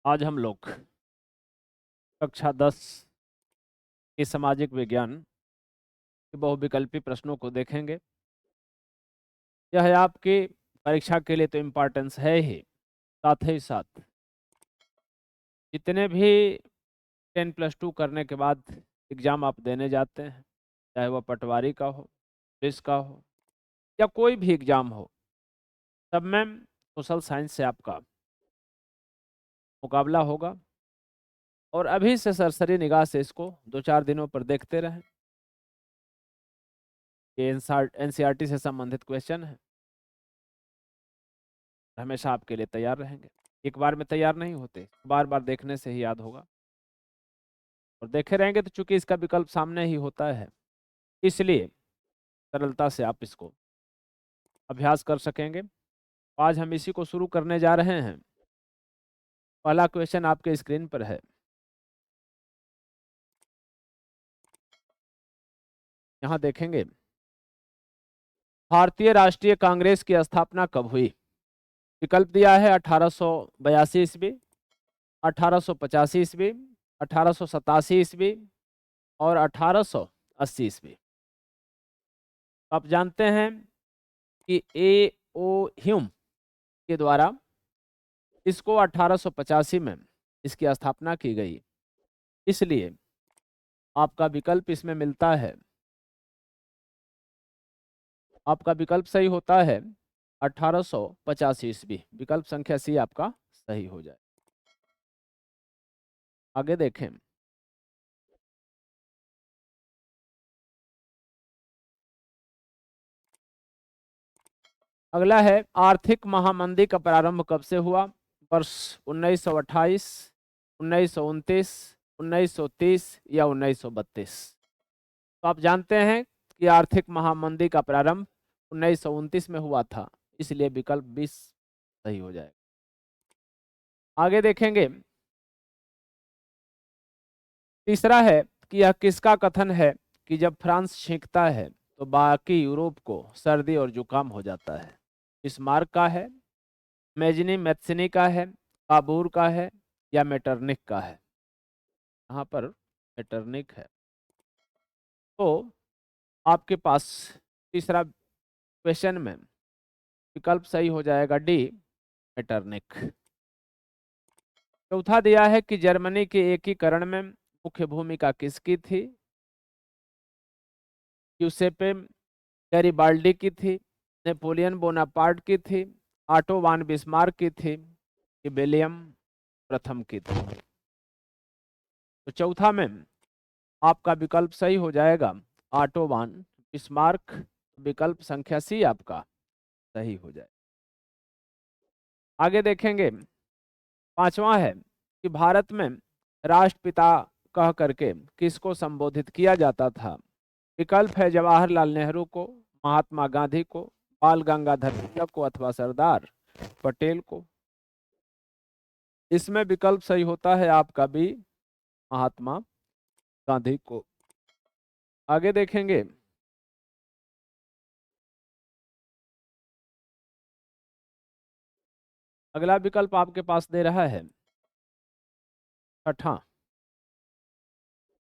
आज हम लोग कक्षा 10 के सामाजिक विज्ञान के बहुविकल्पी प्रश्नों को देखेंगे। यह आपकी परीक्षा के लिए तो इम्पोर्टेंस है ही, साथ ही साथ जितने भी 10+2 करने के बाद एग्ज़ाम आप देने जाते हैं, चाहे वह पटवारी का हो, पुलिस का हो या कोई भी एग्ज़ाम हो, सब में सोशल साइंस से आपका मुकाबला होगा। और अभी से सरसरी निगाह से इसको 2-4 दिनों पर देखते रहें। ये एनसीईआरटी से संबंधित क्वेश्चन है, हमेशा आपके लिए तैयार रहेंगे। एक बार में तैयार नहीं होते, बार बार देखने से ही याद होगा। और देखे रहेंगे तो चूंकि इसका विकल्प सामने ही होता है, इसलिए सरलता से आप इसको अभ्यास कर सकेंगे। आज हम इसी को शुरू करने जा रहे हैं। पहला क्वेश्चन आपके स्क्रीन पर है। यहाँ देखेंगे, भारतीय राष्ट्रीय कांग्रेस की स्थापना कब हुई? विकल्प दिया है 1882 ईस्वी, 1885 ईस्वी, 1887 ईस्वी और 1880 ईस्वी। आप जानते हैं कि ए ओ ह्यूम के द्वारा इसको 1885 में इसकी स्थापना की गई, इसलिए आपका विकल्प इसमें मिलता है। आपका विकल्प सही होता है 1885 ईस्वी। विकल्प संख्या सी आपका सही हो जाए। आगे देखें, अगला है, आर्थिक महामंदी का प्रारंभ कब से हुआ? वर्ष 1928, 1929, 1930 या 1932? तो आप जानते हैं कि आर्थिक महामंदी का प्रारंभ 1929 में हुआ था, इसलिए विकल्प 20 सही हो जाएगा। आगे देखेंगे, तीसरा है कि यह किसका कथन है कि जब फ्रांस छींकता है तो बाकी यूरोप को सर्दी और जुकाम हो जाता है? बिस्मार्क का है, मेजनी मैथ्सनी का है, काबूर का है या मेटरनिक का है? यहाँ पर मेटरनिक है। तो आपके पास तीसरा क्वेश्चन में विकल्प सही हो जाएगा डी, मेटरनिक। चौथा दिया है कि जर्मनी के एकीकरण में मुख्य भूमिका किसकी थी? यूसेपे गैरिबाल्डी की थी, नेपोलियन बोनापार्ट की थी, ऑटो वान बिस्मार्क की थी कि विलियम प्रथम की थी? तो चौथा में आपका विकल्प सही हो जाएगा ऑटो वान बिस्मार्क। विकल्प संख्या सी आपका सही हो जाए। आगे देखेंगे, पांचवा है कि भारत में राष्ट्रपिता कह करके किसको संबोधित किया जाता था? विकल्प है जवाहरलाल नेहरू को, महात्मा गांधी को, बाल गंगाधर तिलक को अथवा सरदार पटेल को? इसमें विकल्प सही होता है आपका भी, महात्मा गांधी को। आगे देखेंगे, अगला विकल्प आपके पास दे रहा है छठा।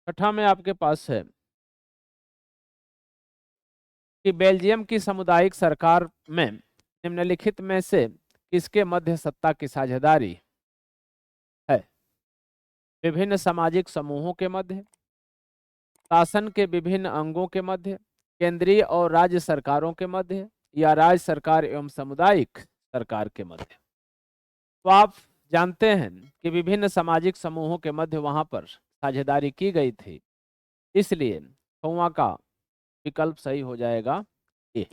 छठा में आपके पास है कि बेल्जियम की सामुदायिक सरकार में निम्नलिखित में से किसके मध्य सत्ता की साझेदारी है? विभिन्न सामाजिक समूहों के मध्य, शासन के विभिन्न अंगों के मध्य, केंद्रीय और राज्य सरकारों के मध्य या राज्य सरकार एवं सामुदायिक सरकार के मध्य? तो आप जानते हैं कि विभिन्न सामाजिक समूहों के मध्य वहां पर साझेदारी की गई थी, इसलिए वहां का विकल्प सही हो जाएगा ए।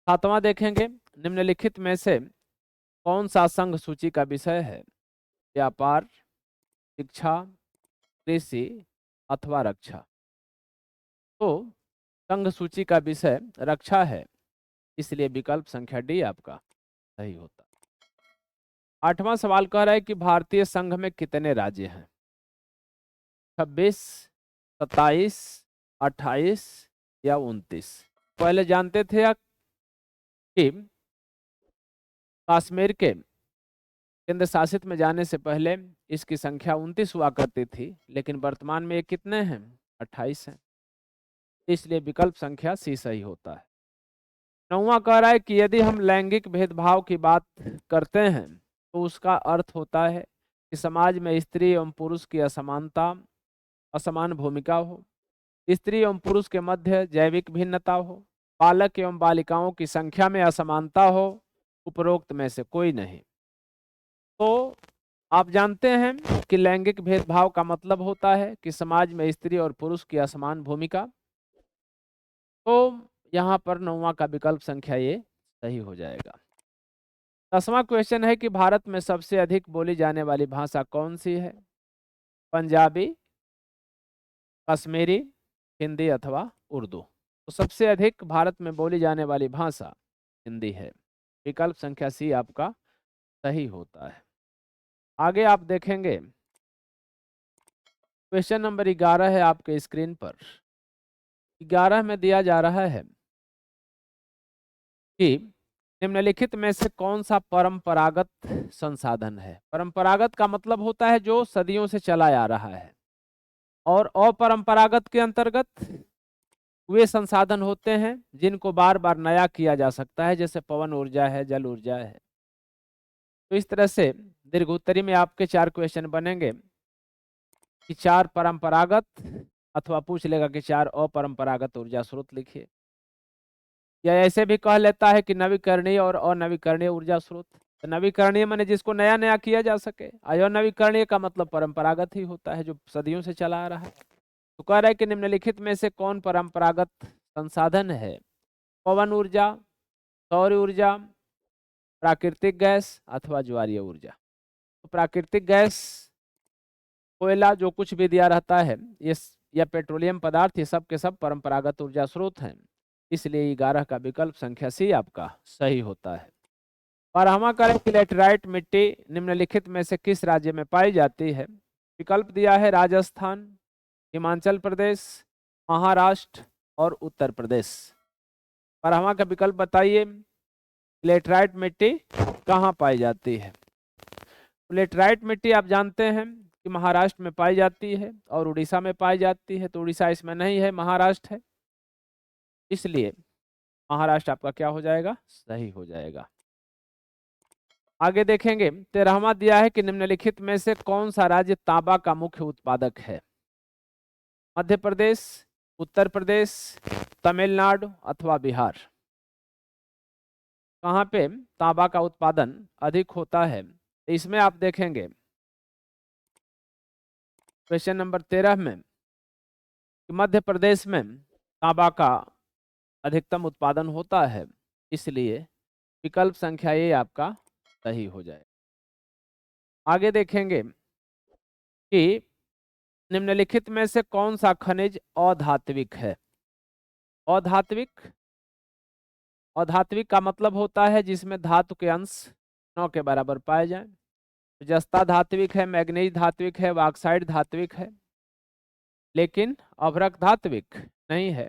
सातवां देखेंगे, निम्नलिखित में से कौन सा संघ सूची का विषय है? व्यापार, शिक्षा, कृषि अथवा रक्षा? तो संघ सूची का विषय रक्षा है, इसलिए विकल्प संख्या डी आपका सही होता। आठवां सवाल कह रहा है कि भारतीय संघ में कितने राज्य हैं? 26, 27, 28 या 29? पहले जानते थे कि कश्मीर के केंद्र शासित में जाने से पहले इसकी संख्या 29 हुआ करती थी, लेकिन वर्तमान में ये कितने हैं? 28 हैं। इसलिए विकल्प संख्या सी सही होता है। 9वां कह रहा है कि यदि हम लैंगिक भेदभाव की बात करते हैं तो उसका अर्थ होता है कि समाज में स्त्री एवं पुरुष की असमानता, असमान भूमिका हो, स्त्री एवं पुरुष के मध्य जैविक भिन्नता हो, बालक एवं बालिकाओं की संख्या में असमानता हो, उपरोक्त में से कोई नहीं। तो आप जानते हैं कि लैंगिक भेदभाव का मतलब होता है कि समाज में स्त्री और पुरुष की असमान भूमिका। तो यहाँ पर 9वां का विकल्प संख्या ये सही हो जाएगा। 10वां क्वेश्चन है कि भारत में सबसे अधिक बोली जाने वाली भाषा कौन सी है? पंजाबी, कश्मीरी, हिंदी अथवा उर्दू। तो सबसे अधिक भारत में बोली जाने वाली भाषा हिंदी है। विकल्प संख्या सी आपका सही होता है। आगे आप देखेंगे क्वेश्चन नंबर 11 है आपके स्क्रीन पर। 11 में दिया जा रहा है कि निम्नलिखित में से कौन सा परंपरागत संसाधन है? परंपरागत का मतलब होता है जो सदियों से चला आ रहा है, और अपरंपरागत के अंतर्गत वे संसाधन होते हैं जिनको बार बार नया किया जा सकता है, जैसे पवन ऊर्जा है, जल ऊर्जा है। तो इस तरह से दीर्घ उत्तरी में आपके 4 क्वेश्चन बनेंगे कि 4 परंपरागत, अथवा पूछ लेगा कि 4 अपरंपरागत ऊर्जा स्रोत लिखिए, या ऐसे भी कह लेता है कि नवीकरणीय और अनवीकरणीय ऊर्जा स्रोत। तो नवीकरणीय माने जिसको नया नया किया जा सके, और अनवीकरणीय का मतलब परंपरागत ही होता है जो सदियों से चला आ रहा है। तो कह रहा है कि निम्नलिखित में से कौन परंपरागत संसाधन है? पवन ऊर्जा, सौर ऊर्जा, प्राकृतिक गैस अथवा ज्वारीय ऊर्जा। तो प्राकृतिक गैस, कोयला, जो कुछ भी दिया रहता है, ये या पेट्रोलियम पदार्थ, ये सब के सब परंपरागत ऊर्जा स्रोत हैं। इसलिए 11 का विकल्प संख्या सी आपका सही होता है। 12वां करें कि लेटराइट मिट्टी निम्नलिखित में से किस राज्य में पाई जाती है? विकल्प दिया है राजस्थान, हिमाचल प्रदेश, महाराष्ट्र और उत्तर प्रदेश। 12वां का विकल्प बताइए, लेटराइट मिट्टी कहाँ पाई जाती है? लेटराइट मिट्टी आप जानते हैं कि महाराष्ट्र में पाई जाती है और उड़ीसा में पाई जाती है। तो उड़ीसा इसमें नहीं है, महाराष्ट्र है, इसलिए महाराष्ट्र आपका क्या हो जाएगा? सही हो जाएगा। आगे देखेंगे 13वां दिया है कि निम्नलिखित में से कौन सा राज्य तांबा का मुख्य उत्पादक है? मध्य प्रदेश, उत्तर प्रदेश, तमिलनाडु अथवा बिहार। कहाँ पे तांबा का उत्पादन अधिक होता है? इसमें आप देखेंगे क्वेश्चन नंबर 13 में कि मध्य प्रदेश में तांबा का अधिकतम उत्पादन होता है, इसलिए विकल्प संख्या ये आपका सही हो जाए। आगे देखेंगे कि निम्नलिखित में से कौन सा खनिज अधात्विक है? अधात्विक, अधात्विक का मतलब होता है जिसमें धातु के अंश 9 के बराबर पाए जाएं। जस्ता धात्विक है, मैग्नीज धात्विक है, ऑक्साइड धात्विक है, लेकिन अभ्रक धात्विक नहीं है।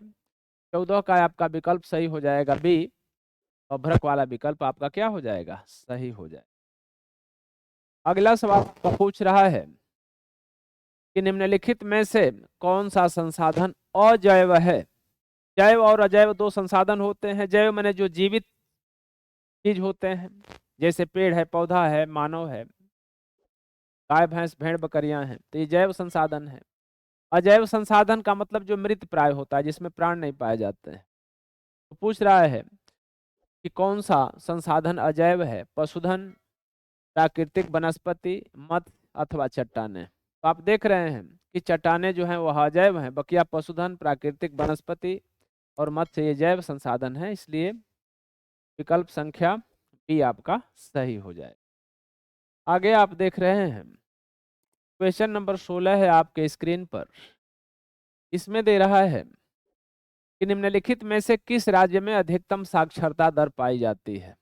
14 का आपका विकल्प सही हो जाएगा बी, अभ्रक वाला विकल्प आपका क्या हो जाएगा? सही हो जाएगा। अगला सवाल आपका पूछ रहा है कि निम्नलिखित में से कौन सा संसाधन अजैव है? जैव और अजैव दो संसाधन होते हैं। जैव माने जो जीवित चीज होते हैं, जैसे पेड़ है, पौधा है, मानव है, गाय भैंस भेड़ बकरियां हैं, तो ये जैव संसाधन है। अजैव संसाधन का मतलब जो मृत प्राय होता है, जिसमें प्राण नहीं पाए जाते हैं। तो पूछ रहा है कि कौन सा संसाधन अजैव है? पशुधन, प्राकृतिक वनस्पति, मत्स्य अथवा चट्टाने। तो आप देख रहे हैं कि चट्टाने जो हैं वह अजैव हैं, बकिया पशुधन, प्राकृतिक वनस्पति और मत्स्य ये जैव संसाधन है, इसलिए विकल्प संख्या बी आपका सही हो जाए। आगे आप देख रहे हैं क्वेश्चन नंबर 16 है आपके स्क्रीन पर। इसमें दे रहा है कि निम्नलिखित में से किस राज्य में अधिकतम साक्षरता दर पाई जाती है?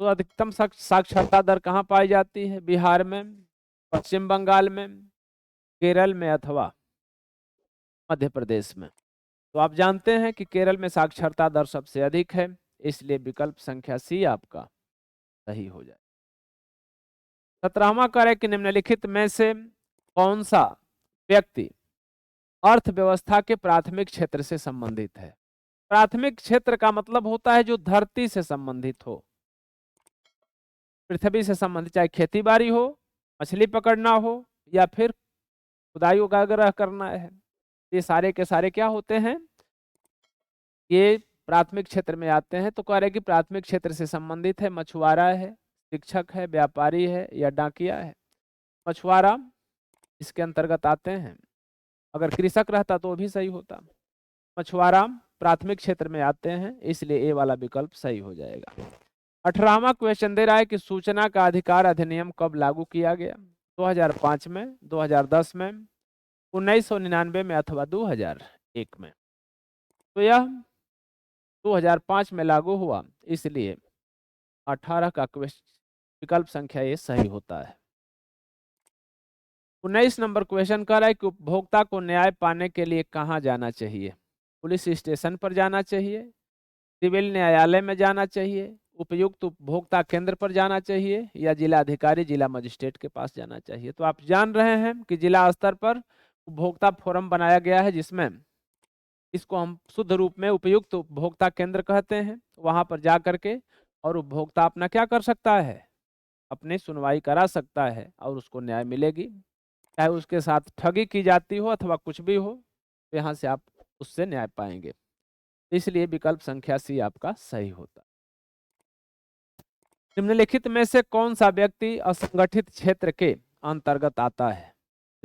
तो अधिकतम साक्षरता दर कहाँ पाई जाती है? बिहार में, पश्चिम बंगाल में, केरल में अथवा मध्य प्रदेश में। तो आप जानते हैं कि केरल में साक्षरता दर सबसे अधिक है, इसलिए विकल्प संख्या सी आपका सही हो जाए। 17वां कह रहा है कि निम्नलिखित में से कौन सा व्यक्ति अर्थव्यवस्था के प्राथमिक क्षेत्र से संबंधित है। प्राथमिक क्षेत्र का मतलब होता है जो धरती से संबंधित हो, पृथ्वी से संबंधित, चाहे खेती बाड़ी हो, मछली पकड़ना हो या फिर खुदाई वगैरह करना है। ये सारे के सारे क्या होते हैं, ये प्राथमिक क्षेत्र में आते हैं। तो कह रहे हैं कि प्राथमिक क्षेत्र से संबंधित है, मछुआरा है, शिक्षक है, व्यापारी है या डाकिया है। मछुआरा इसके अंतर्गत आते हैं, अगर कृषक रहता तो भी सही होता। मछुआरा प्राथमिक क्षेत्र में आते हैं, इसलिए ए वाला विकल्प सही हो जाएगा। 18वां क्वेश्चन दे रहा है कि सूचना का अधिकार अधिनियम कब लागू किया गया। 2005 में, 2010 में, 1999 में अथवा 2001 में। तो यह 2005 में लागू हुआ, इसलिए 18 का क्वेश्चन विकल्प संख्या ये सही होता है। 19 नंबर क्वेश्चन कर रहा है कि उपभोक्ता को न्याय पाने के लिए कहाँ जाना चाहिए। पुलिस स्टेशन पर जाना चाहिए, सिविल न्यायालय में जाना चाहिए, उपयुक्त उपभोक्ता केंद्र पर जाना चाहिए या जिला अधिकारी जिला मजिस्ट्रेट के पास जाना चाहिए। तो आप जान रहे हैं कि जिला स्तर पर उपभोक्ता फोरम बनाया गया है, जिसमें इसको हम शुद्ध रूप में उपयुक्त उपभोक्ता केंद्र कहते हैं। वहां पर जा करके और उपभोक्ता अपना क्या कर सकता है, अपनी सुनवाई करा सकता है और उसको न्याय मिलेगी, चाहे उसके साथ ठगी की जाती हो अथवा कुछ भी हो, तो यहाँ से आप उससे न्याय पाएंगे। इसलिए विकल्प संख्या सी आपका सही होता। निम्नलिखित में से कौन सा व्यक्ति असंगठित क्षेत्र के अंतर्गत आता है।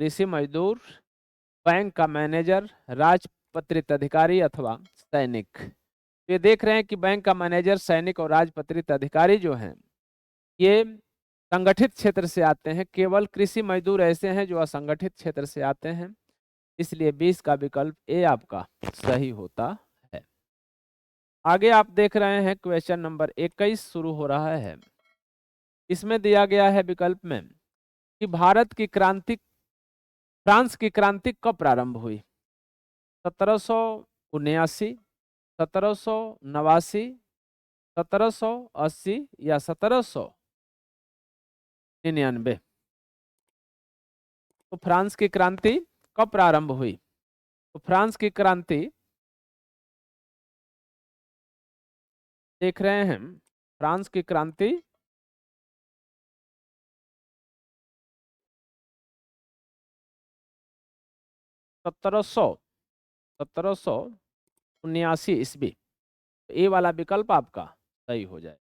कृषि मजदूर, बैंक का मैनेजर, राजपत्रित अधिकारी अथवा सैनिक। ये देख रहे हैं कि बैंक का मैनेजर, सैनिक और राजपत्रित अधिकारी जो हैं ये संगठित क्षेत्र से आते हैं। केवल कृषि मजदूर ऐसे हैं जो असंगठित क्षेत्र से आते हैं, इसलिए 20 का विकल्प ए आपका सही होता है। आगे आप देख रहे हैं क्वेश्चन नंबर 21 शुरू हो रहा है। इसमें दिया गया है विकल्प में कि फ्रांस की क्रांति कब प्रारंभ हुई। 1779, 1789, 1780 या 1799। तो फ्रांस की क्रांति कब प्रारंभ हुई। तो फ्रांस की क्रांति देख रहे हैं, फ्रांस की क्रांति 1779 ईस्वी। ए वाला विकल्प आपका सही हो जाए।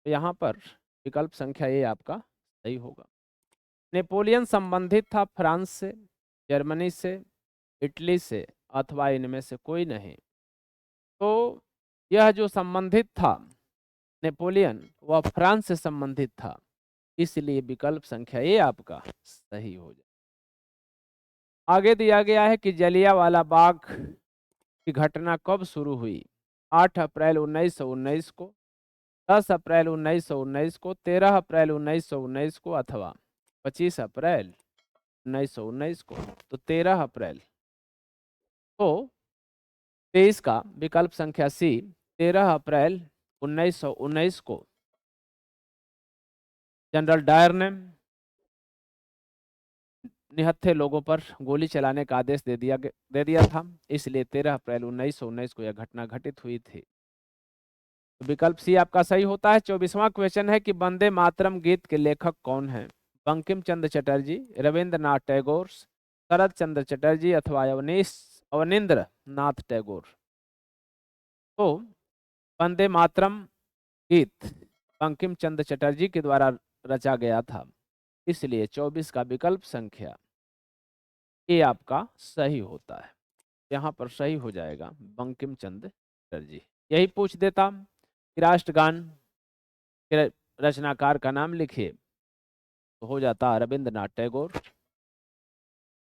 तो यहाँ पर विकल्प संख्या ए आपका सही होगा। नेपोलियन संबंधित था फ्रांस से, जर्मनी से, इटली से अथवा इनमें से कोई नहीं। तो यह जो संबंधित था नेपोलियन, वह फ्रांस से संबंधित था, इसलिए विकल्प संख्या ए आपका सही हो जाए। आगे दिया गया है कि जलियांवाला बाग की घटना कब शुरू हुई। 8 अप्रैल 1919 को, 10 अप्रैल 1919 को, 13 अप्रैल 1919 को अथवा 25 अप्रैल 1919 को। तो 13 अप्रैल। तो 23 का विकल्प संख्या सी 13 अप्रैल 1919 को जनरल डायर ने निहत्थे लोगों पर गोली चलाने का आदेश दे दिया था, इसलिए 13 अप्रैल 1919 को यह घटना घटित हुई थी। तो विकल्प सी आपका सही होता है। 24वां क्वेश्चन है कि वंदे मातरम गीत के लेखक कौन हैं। बंकिम चंद्र चटर्जी, रविंद्रनाथ टैगोर, शरद चंद्र चटर्जी अथवा अवनींद्र नाथ टैगोर। तो वंदे मातरम गीत बंकिम चंद्र चटर्जी के द्वारा रचा गया था, इसलिए 24 का विकल्प संख्या ए आपका सही होता है। यहाँ पर सही हो जाएगा बंकिम चंद्र चटर्जी। यही पूछ देता कि राष्ट्रगान के रचनाकार का नाम लिखिए, तो हो जाता रविंद्रनाथ टैगोर।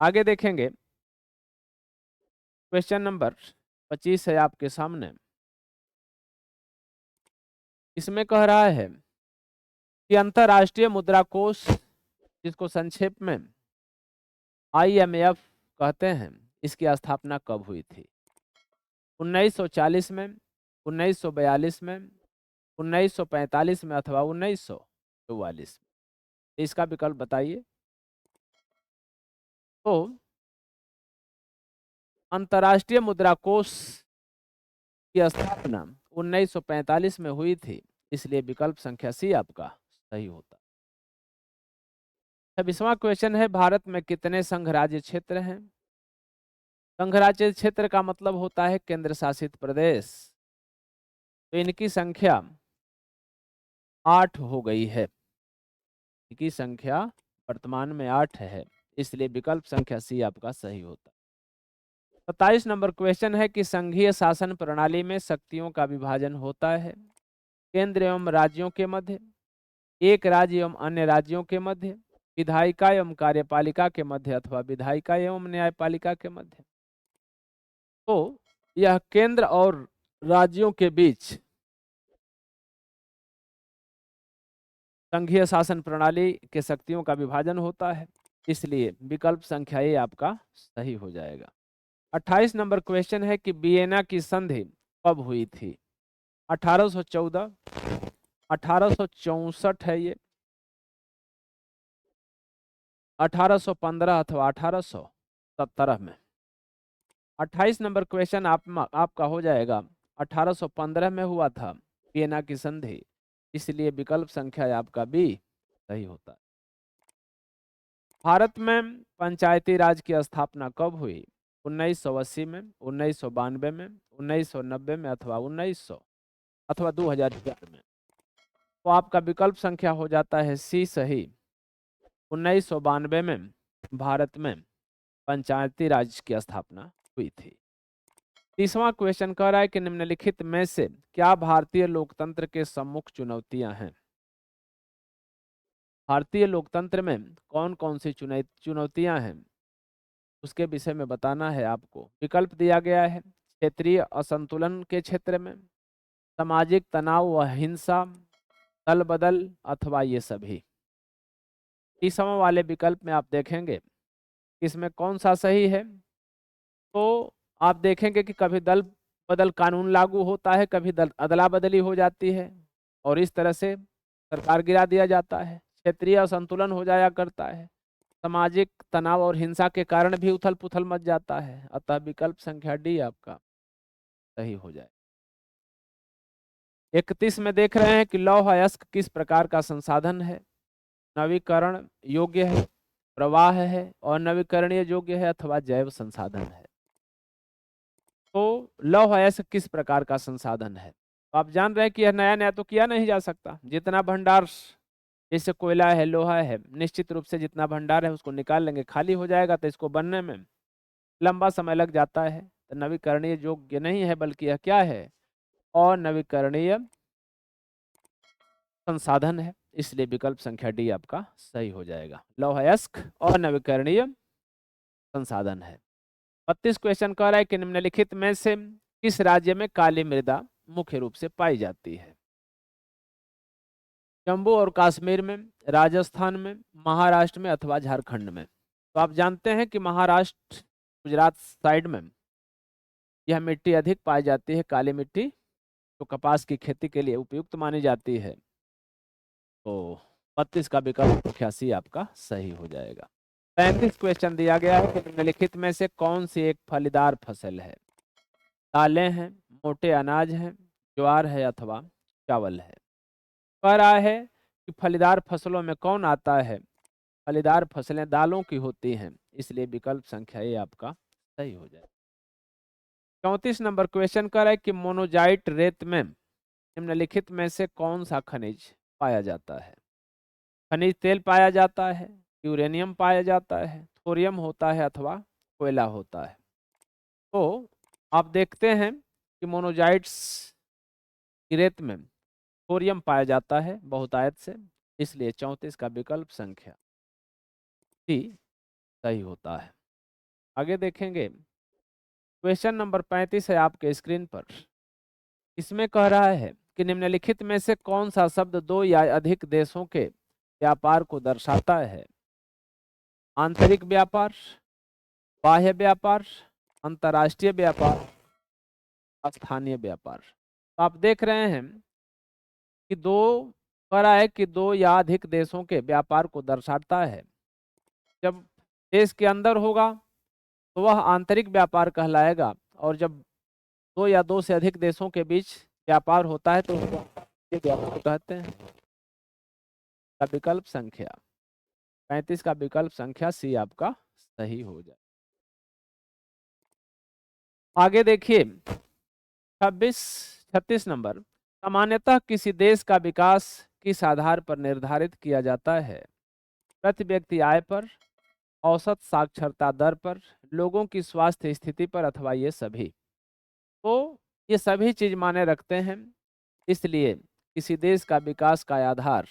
आगे देखेंगे क्वेश्चन नंबर 25 है आपके सामने। इसमें कह रहा है कि अंतरराष्ट्रीय मुद्रा कोष, जिसको संक्षेप में IMF कहते हैं, इसकी स्थापना कब हुई थी। 1940 में, 1942 में, 1945 में अथवा 1944 में। इसका विकल्प बताइए। तो अंतर्राष्ट्रीय मुद्रा कोष की स्थापना 1945 में हुई थी, इसलिए विकल्प संख्या सी आपका सही होता। 26वां क्वेश्चन है, भारत में कितने संघ राज्य क्षेत्र हैं? संघ राज्य क्षेत्र का मतलब होता है केंद्र शासित प्रदेश। तो इनकी संख्या 8 हो गई है। इनकी संख्या वर्तमान में 8 है, इसलिए विकल्प संख्या सी आपका सही होता। 27 नंबर क्वेश्चन है कि संघीय शासन प्रणाली में शक्तियों का विभाजन होता है केंद्र एवं राज्यों के मध्य, एक राज्य एवं अन्य राज्यों के मध्य, विधायिका एवं कार्यपालिका के मध्य अथवा विधायिका एवं न्यायपालिका के मध्य। तो यह केंद्र और राज्यों के बीच संघीय शासन प्रणाली के शक्तियों का विभाजन होता है, इसलिए विकल्प संख्या ए आपका सही हो जाएगा। 28 नंबर क्वेश्चन है कि वियना की संधि कब हुई थी? 1814, 1864 है ये, 1815 अथवा 1817 में। 28 नंबर क्वेश्चन आपका हो जाएगा 1815 में हुआ था वियना की संधि, इसलिए विकल्प संख्या आपका बी सही होता है। भारत में पंचायती राज की स्थापना कब हुई? 1980 में, 1992 में, 1990 में अथवा 1900 अथवा 2004 में। तो आपका विकल्प संख्या हो जाता है सी सही। 1992 में भारत में पंचायती राज की स्थापना हुई थी। 30वां क्वेश्चन कह रहा है कि निम्नलिखित में से क्या भारतीय लोकतंत्र के सम्मुख चुनौतियां हैं? भारतीय लोकतंत्र में कौन कौन सी चुनौतियां हैं उसके विषय में बताना है आपको। विकल्प दिया गया है क्षेत्रीय असंतुलन के क्षेत्र में, सामाजिक तनाव व हिंसा, दल बदल अथवा ये सभी। 30वां वाले विकल्प में आप देखेंगे इसमें कौन सा सही है। तो आप देखेंगे कि कभी दल बदल कानून लागू होता है, कभी अदला बदली हो जाती है और इस तरह से सरकार गिरा दिया जाता है। क्षेत्रीय असंतुलन हो जाया करता है, सामाजिक तनाव और हिंसा के कारण भी उथल पुथल मच जाता है, अतः विकल्प संख्या डी आपका सही हो जाए। 31 में देख रहे हैं कि लौह अयस्क किस प्रकार का संसाधन है? नवीकरण योग्य है, प्रवाह है और नवीकरणीय योग्य है अथवा जैव संसाधन है। तो लौह अयस्क किस प्रकार का संसाधन है? तो आप जान रहे हैं कि यह नया नया तो किया नहीं जा सकता। जितना भंडार जैसे कोयला है, लोहा है, निश्चित रूप से जितना भंडार है उसको निकाल लेंगे, खाली हो जाएगा तो इसको बनने में लंबा समय लग जाता है। तो नवीकरणीय योग्य नहीं है, बल्कि यह क्या है? अनवीकरणीय संसाधन है, इसलिए विकल्प संख्या डी आपका सही हो जाएगा। लौह अयस्क अनवीकरणीय संसाधन है। 32 क्वेश्चन कह रहा है कि निम्नलिखित में से किस राज्य में काली मृदा मुख्य रूप से पाई जाती है? जम्मू और कश्मीर में, राजस्थान में, महाराष्ट्र में अथवा झारखंड में। तो आप जानते हैं कि महाराष्ट्र गुजरात साइड में यह मिट्टी अधिक पाई जाती है, काली मिट्टी, जो कपास की खेती के लिए उपयुक्त मानी जाती है। तो 32 का विकल्प 88 आपका सही हो जाएगा। 35 क्वेश्चन दिया गया है कि निम्नलिखित में से कौन सी एक फलीदार फसल है? दालें हैं, मोटे अनाज हैं, ज्वार है अथवा चावल है। कह रहा है कि फलीदार फसलों में कौन आता है? फलीदार फसलें दालों की होती हैं, इसलिए विकल्प संख्या ए आपका सही हो जाए। 34 नंबर क्वेश्चन कर रहा है कि मोनोजाइट रेत में निम्नलिखित में से कौन सा खनिज पाया जाता है? खनिज तेल पाया जाता है, यूरेनियम पाया जाता है, थोरियम होता है अथवा कोयला होता है। तो आप देखते हैं कि मोनोजाइट्स की रेत में थोरियम पाया जाता है बहुतायत से, इसलिए 34 का विकल्प संख्या सी सही होता है। आगे देखेंगे क्वेश्चन नंबर 35 है आपके स्क्रीन पर। इसमें कह रहा है कि निम्नलिखित में से कौन सा शब्द दो या अधिक देशों के व्यापार को दर्शाता है? आंतरिक व्यापार, बाह्य व्यापार, अंतर्राष्ट्रीय व्यापार, स्थानीय व्यापार। तो आप देख रहे हैं कि दो कह रहा है कि दो या अधिक देशों के व्यापार को दर्शाता है। जब देश के अंदर होगा तो वह आंतरिक व्यापार कहलाएगा, और जब दो या दो से अधिक देशों के बीच व्यापार होता है तो उसको आंतरिक व्यापार कहते हैं। का विकल्प संख्या 35 का विकल्प संख्या सी आपका सही हो जाए। आगे देखिए 36 नंबर, सामान्यतः किसी देश का विकास किस आधार पर निर्धारित किया जाता है? प्रति व्यक्ति आय पर, औसत साक्षरता दर पर, लोगों की स्वास्थ्य स्थिति पर, अथवा ये सभी। तो ये सभी चीज माने रखते हैं, इसलिए किसी देश का विकास का आधार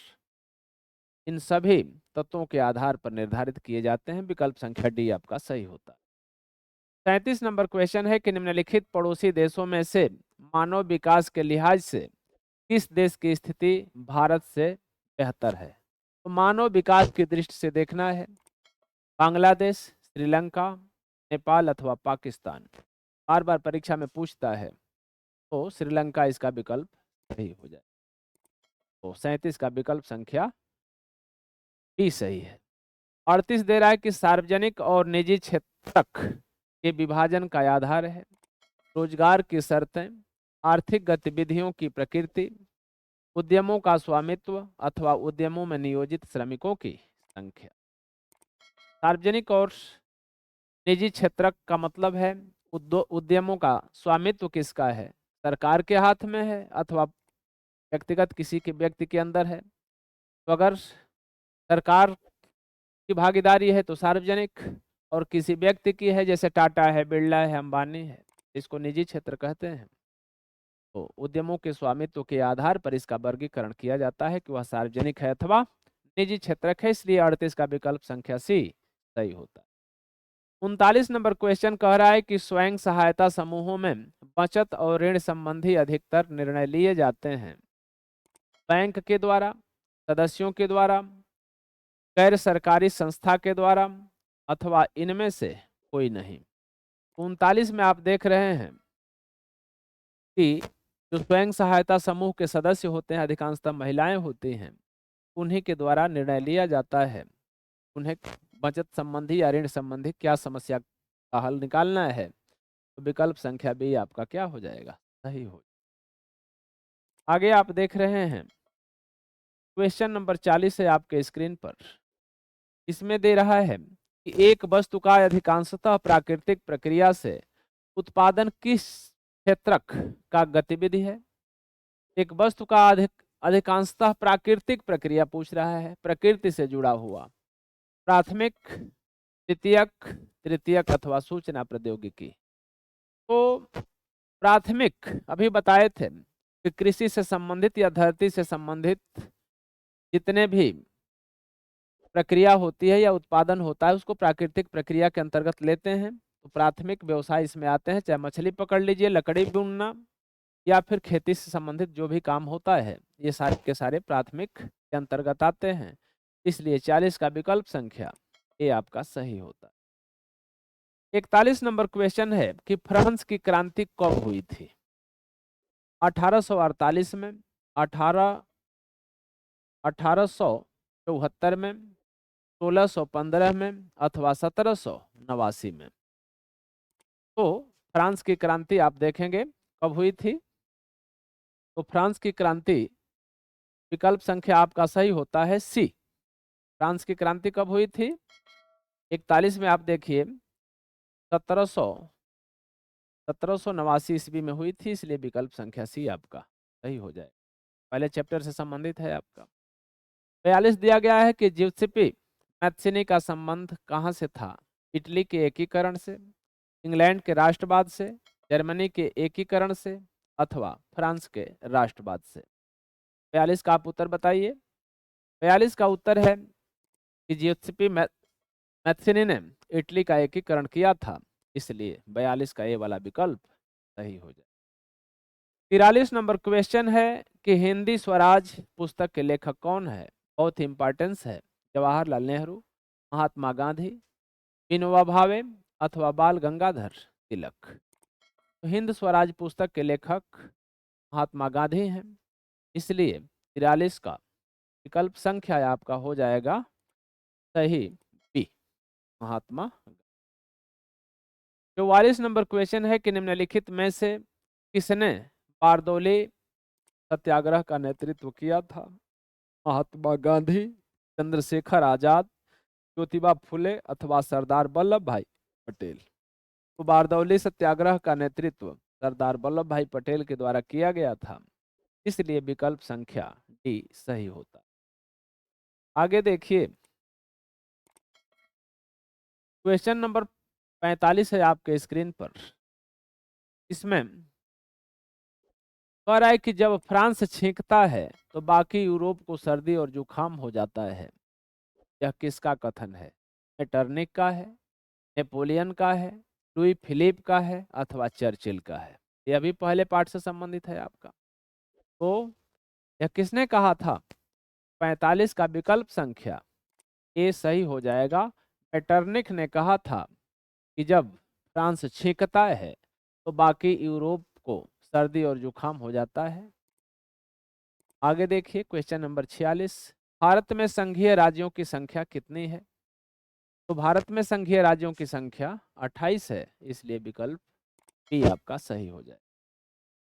इन सभी तत्वों के आधार पर निर्धारित किए जाते हैं। विकल्प संख्या डी आपका सही होता है। 37 नंबर क्वेश्चन है कि निम्नलिखित पड़ोसी देशों में से मानव विकास के लिहाज से किस देश की स्थिति भारत से बेहतर है? तो मानव विकास की दृष्टि से देखना है, बांग्लादेश, श्रीलंका, नेपाल अथवा पाकिस्तान। बार बार परीक्षा में पूछता है, तो श्रीलंका इसका विकल्प सही हो जाए। तो 37 का विकल्प संख्या बी सही है। 38 दे रहा है कि सार्वजनिक और निजी क्षेत्रक के विभाजन का आधार है रोजगार की शर्तें, आर्थिक गतिविधियों की प्रकृति, उद्यमों का स्वामित्व अथवा उद्यमों में नियोजित श्रमिकों की संख्या। सार्वजनिक और निजी क्षेत्र का मतलब है उद्यमों का स्वामित्व किसका है? सरकार के हाथ में है अथवा व्यक्तिगत किसी के व्यक्ति के अंदर है? तो अगर सरकार की भागीदारी है तो सार्वजनिक, और किसी व्यक्ति की है जैसे टाटा है, बिरला है, अंबानी है, इसको निजी क्षेत्र कहते हैं। तो उद्यमों के स्वामित्व के आधार पर इसका वर्गीकरण किया जाता है कि वह सार्वजनिक है अथवा निजी क्षेत्रक है, इसलिए 38 का विकल्प संख्या सी सही होता है। 39 नंबर क्वेश्चन कह रहा है कि स्वयं सहायता समूहों में बचत और ऋण संबंधी अधिकतर निर्णय लिए जाते हैं बैंक के द्वारा, सदस्यों के द्वारा, गैर सरकारी संस्था के द्वारा, अथवा इनमें से कोई नहीं। 39 में आप देख रहे हैं कि जो स्वयं सहायता समूह के सदस्य होते हैं, अधिकांशतः महिलाएं होती हैं, उन्हीं के द्वारा निर्णय लिया जाता है उन्हें बचत संबंधी या ऋण संबंधी क्या समस्या का हल निकालना है। तो विकल्प संख्या बी आपका क्या हो जाएगा? सही हो। आगे आप देख रहे हैं क्वेश्चन नंबर 40 है आपके स्क्रीन पर। इसमें दे रहा है कि एक वस्तु का अधिकांशतः प्राकृतिक प्रक्रिया से उत्पादन किस क्षेत्रक का गतिविधि है? एक वस्तु का अधिकांशतः प्राकृतिक प्रक्रिया पूछ रहा है, प्रकृति से जुड़ा हुआ, प्राथमिक, द्वितीयक, तृतीयक अथवा सूचना प्रौद्योगिकी। तो प्राथमिक अभी बताए थे कि कृषि से संबंधित या धरती से संबंधित जितने भी प्रक्रिया होती है या उत्पादन होता है उसको प्राकृतिक प्रक्रिया के अंतर्गत लेते हैं। तो प्राथमिक व्यवसाय इसमें आते हैं, चाहे मछली पकड़ लीजिए, लकड़ी बुनना, या फिर खेती से संबंधित जो भी काम होता है, ये सारे के सारे प्राथमिक के अंतर्गत आते हैं। इसलिए 40 का विकल्प संख्या ए आपका सही होता है। 41 नंबर क्वेश्चन है कि फ्रांस की क्रांति कब हुई थी? 1848 में, 1874 में, 1615 में, अथवा 1789 में। तो फ्रांस की क्रांति आप देखेंगे कब हुई थी? तो फ्रांस की क्रांति विकल्प संख्या आपका सही होता है सी। फ्रांस की क्रांति कब हुई थी? 41 में आप देखिए 1789 ईस्वी में हुई थी, इसलिए विकल्प संख्या सी आपका सही हो जाए। पहले चैप्टर से संबंधित है आपका। 42 दिया गया है कि जिउसेप्पे मैत्सिनी का संबंध कहाँ से था? इटली के एकीकरण से, इंग्लैंड के राष्ट्रवाद से, जर्मनी के एकीकरण से, अथवा फ्रांस के राष्ट्रवाद से। 42 का आप उत्तर बताइए। 42 का उत्तर है कि जिउसेप्पे मैत्सिनी ने इटली का एकीकरण किया था, इसलिए 42 का ए वाला विकल्प सही हो जाए। 43 नंबर क्वेश्चन है कि हिंदी स्वराज पुस्तक के लेखक कौन है? बहुत इंपॉर्टेंस है। जवाहरलाल नेहरू, महात्मा गांधी, विनोबा भावे, अथवा बाल गंगाधर तिलक। तो हिंद स्वराज पुस्तक के लेखक महात्मा गांधी हैं, इसलिए 43 का विकल्प संख्या आपका हो जाएगा सही बी, महात्मा। 44 नंबर क्वेश्चन है कि निम्नलिखित में से किसने बारदौली सत्याग्रह का नेतृत्व किया था? महात्मा गांधी, चंद्रशेखर आजाद, ज्योतिबा फुले अथवा सरदार वल्लभ भाई पटेल। तो बारदौली सत्याग्रह का नेतृत्व सरदार वल्लभ भाई पटेल के द्वारा किया गया था, इसलिए विकल्प संख्या डी सही होता। आगे देखिए, क्वेश्चन नंबर 45 है आपके स्क्रीन पर। इसमें कह रहा है कि जब फ्रांस छींकता है तो बाकी यूरोप को सर्दी और जुकाम हो जाता है। यह किसका कथन है? मेटरनिक का है, नेपोलियन का है, लुई फिलिप का है अथवा चर्चिल का है? यह भी पहले पार्ट से संबंधित है आपका। तो यह किसने कहा था? 45 का विकल्प संख्या ए सही हो जाएगा। मेटरनिक ने कहा था कि जब फ्रांस छींकता है तो बाकी यूरोप को सर्दी और जुकाम हो जाता है। आगे देखिए, क्वेश्चन नंबर 46। भारत में संघीय राज्यों की संख्या कितनी है? तो भारत में संघीय राज्यों की संख्या 28 है, इसलिए विकल्प बी आपका सही हो जाए।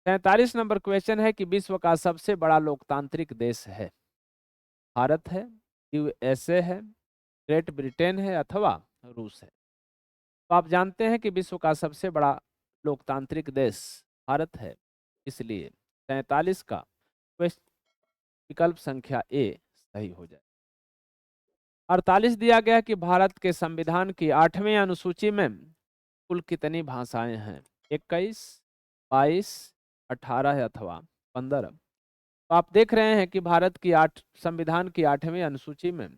43 नंबर क्वेश्चन है कि विश्व का सबसे बड़ा लोकतांत्रिक देश है? भारत है, यूएसए है, ग्रेट ब्रिटेन है अथवा रूस है? तो आप जानते हैं कि विश्व का सबसे बड़ा लोकतांत्रिक देश भारत है, इसलिए 43 का विकल्प संख्या ए सही हो जाए। 48 दिया गया कि भारत के संविधान की 8वीं अनुसूची में कुल कितनी भाषाएं हैं? 21, 22, 18 अथवा 15? तो आप देख रहे हैं कि भारत की संविधान की 8वीं अनुसूची में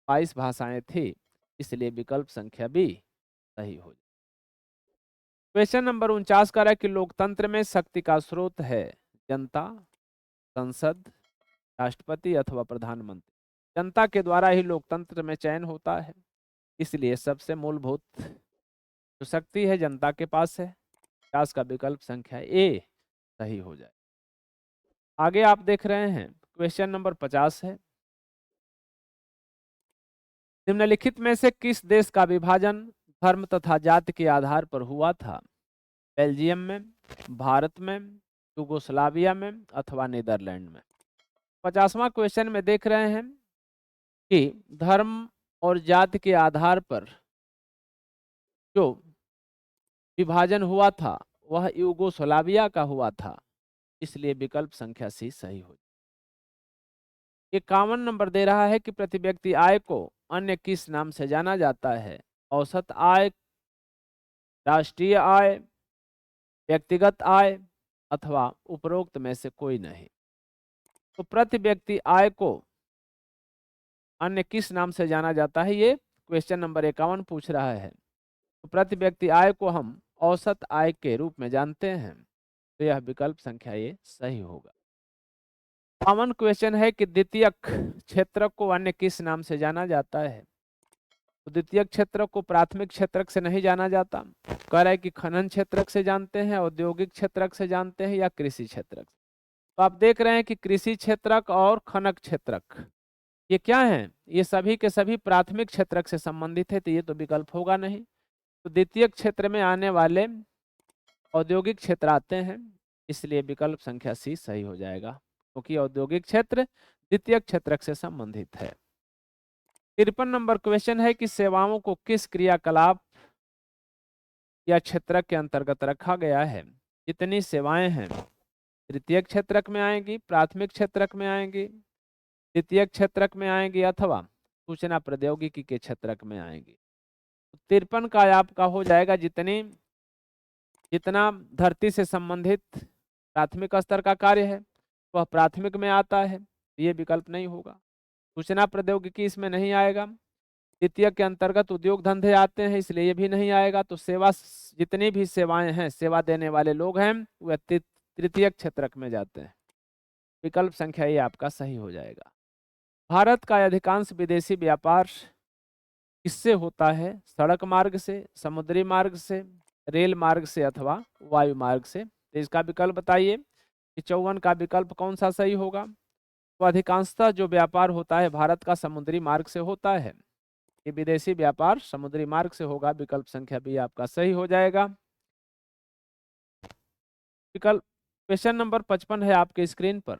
22 भाषाएं थी, इसलिए विकल्प संख्या बी सही हो जाए। क्वेश्चन नंबर 49 कह रहा है कि लोकतंत्र में शक्ति का स्रोत है जनता, संसद, राष्ट्रपति अथवा प्रधानमंत्री? जनता के द्वारा ही लोकतंत्र में चयन होता है, इसलिए सबसे मूलभूत जो शक्ति है जनता के पास है। 50 का विकल्प संख्या ए सही हो जाए। आगे आप देख रहे हैं, क्वेश्चन नंबर 50 है। निम्नलिखित में से किस देश का विभाजन धर्म तथा जाति के आधार पर हुआ था? बेल्जियम में, भारत में, यूगोस्लाविया में अथवा नीदरलैंड में? 50वां क्वेश्चन में देख रहे हैं कि धर्म और जाति के आधार पर जो विभाजन हुआ था वह यूगोस्लाविया का हुआ था, इसलिए विकल्प संख्या सी सही हो। 51 नंबर दे रहा है कि प्रति व्यक्ति आय को अन्य किस नाम से जाना जाता है? औसत आय, राष्ट्रीय आय, व्यक्तिगत आय अथवा उपरोक्त में से कोई नहीं? तो प्रति व्यक्ति आय को अन्य किस नाम से जाना जाता है, ये क्वेश्चन नंबर 51 पूछ रहा है। तो प्रति व्यक्ति आय को हम औसत आय के रूप में जानते हैं, तो यह विकल्प संख्या ये सही होगा। 52 क्वेश्चन है कि द्वितीयक क्षेत्रक को अन्य किस नाम से जाना जाता है? तो द्वितीयक क्षेत्रक को प्राथमिक क्षेत्रक से नहीं जाना जाता। कह रहा है कि खनन क्षेत्रक से जानते हैं, औद्योगिक क्षेत्रक से जानते हैं या कृषि क्षेत्रक? तो आप देख रहे हैं कि कृषि क्षेत्रक और खनक क्षेत्रक ये क्या है? ये सभी के सभी प्राथमिक क्षेत्रक से संबंधित है, तो ये तो विकल्प होगा नहीं। तो द्वितीयक क्षेत्र में आने वाले औद्योगिक क्षेत्र आते हैं, इसलिए विकल्प संख्या सी सही हो जाएगा, क्योंकि औद्योगिक क्षेत्र द्वितीयक क्षेत्रक से संबंधित है। 53 नंबर क्वेश्चन है कि सेवाओं को किस क्रियाकलाप या क्षेत्रक के अंतर्गत रखा गया है? जितनी सेवाएं हैं तृतीयक क्षेत्रक में आएंगी, प्राथमिक क्षेत्रक में आएंगी, द्वितीयक क्षेत्रक में आएंगी अथवा सूचना प्रौद्योगिकी के क्षेत्रक में आएंगी? 53 का आपका हो जाएगा जितना धरती से संबंधित प्राथमिक स्तर का कार्य है वह प्राथमिक में आता है, ये विकल्प नहीं होगा। सूचना प्रौद्योगिकी इसमें नहीं आएगा। द्वितीय के अंतर्गत उद्योग धंधे आते हैं, इसलिए ये भी नहीं आएगा। तो सेवा, जितनी भी सेवाएं हैं, सेवा देने वाले लोग हैं, वह तृतीय क्षेत्रक में जाते हैं। विकल्प संख्या ये आपका सही हो जाएगा। भारत का अधिकांश विदेशी व्यापार किससे होता है? सड़क मार्ग से, समुद्री मार्ग से, रेल मार्ग से अथवा वायु मार्ग से? तो इसका विकल्प बताइए कि 54 का विकल्प कौन सा सही होगा? तो अधिकांशतः जो व्यापार होता है भारत का समुद्री मार्ग से होता है। ये विदेशी व्यापार समुद्री मार्ग से होगा। विकल्प संख्या बी आपका सही हो जाएगा। विकल्प क्वेश्चन नंबर 55 है आपके स्क्रीन पर।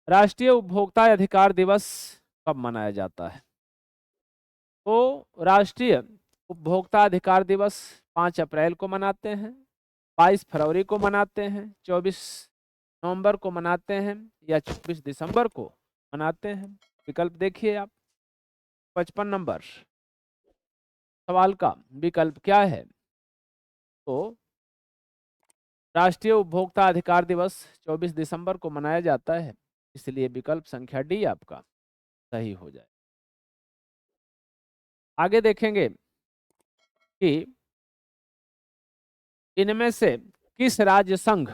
राष्ट्रीय उपभोक्ता अधिकार दिवस कब मनाया जाता है? तो राष्ट्रीय उपभोक्ता अधिकार दिवस 5 अप्रैल को मनाते हैं, 22 फरवरी को मनाते हैं, 24 नवंबर को मनाते हैं या 24 दिसंबर को मनाते हैं। विकल्प देखिए आप। 55 नंबर सवाल का विकल्प क्या है? तो राष्ट्रीय उपभोक्ता अधिकार दिवस 24 दिसंबर को मनाया जाता है, इसलिए विकल्प संख्या डी आपका सही हो जाए। आगे देखेंगे कि इनमें से किस राज्य संघ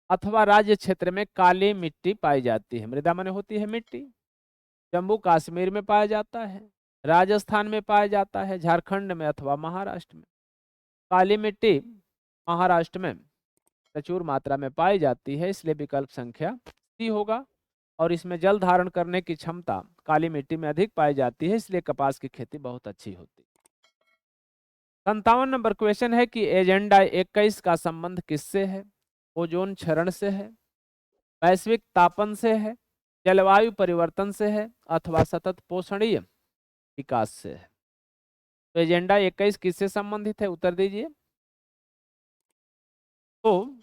अथवा राज्य क्षेत्र में काली मिट्टी पाई जाती है? मृदा माने होती है मिट्टी। जम्मू कश्मीर में पाया जाता है, राजस्थान में पाया जाता है, झारखंड में अथवा महाराष्ट्र में। काली मिट्टी महाराष्ट्र में प्रचुर मात्रा में पाई जाती है, इसलिए विकल्प संख्या सी होगा। और इसमें जल धारण करने की क्षमता काली मिट्टी में अधिक पाई जाती है, इसलिए कपास की खेती बहुत अच्छी होती है। 57 नंबर क्वेश्चन है कि एजेंडा 21 का संबंध किससे है? ओजोन क्षरण से है, वैश्विक तापन से है, जलवायु परिवर्तन से है अथवा सतत पोषणीय विकास से है। तो एजेंडा 21 किससे संबंधित है? उत्तर दीजिए। तो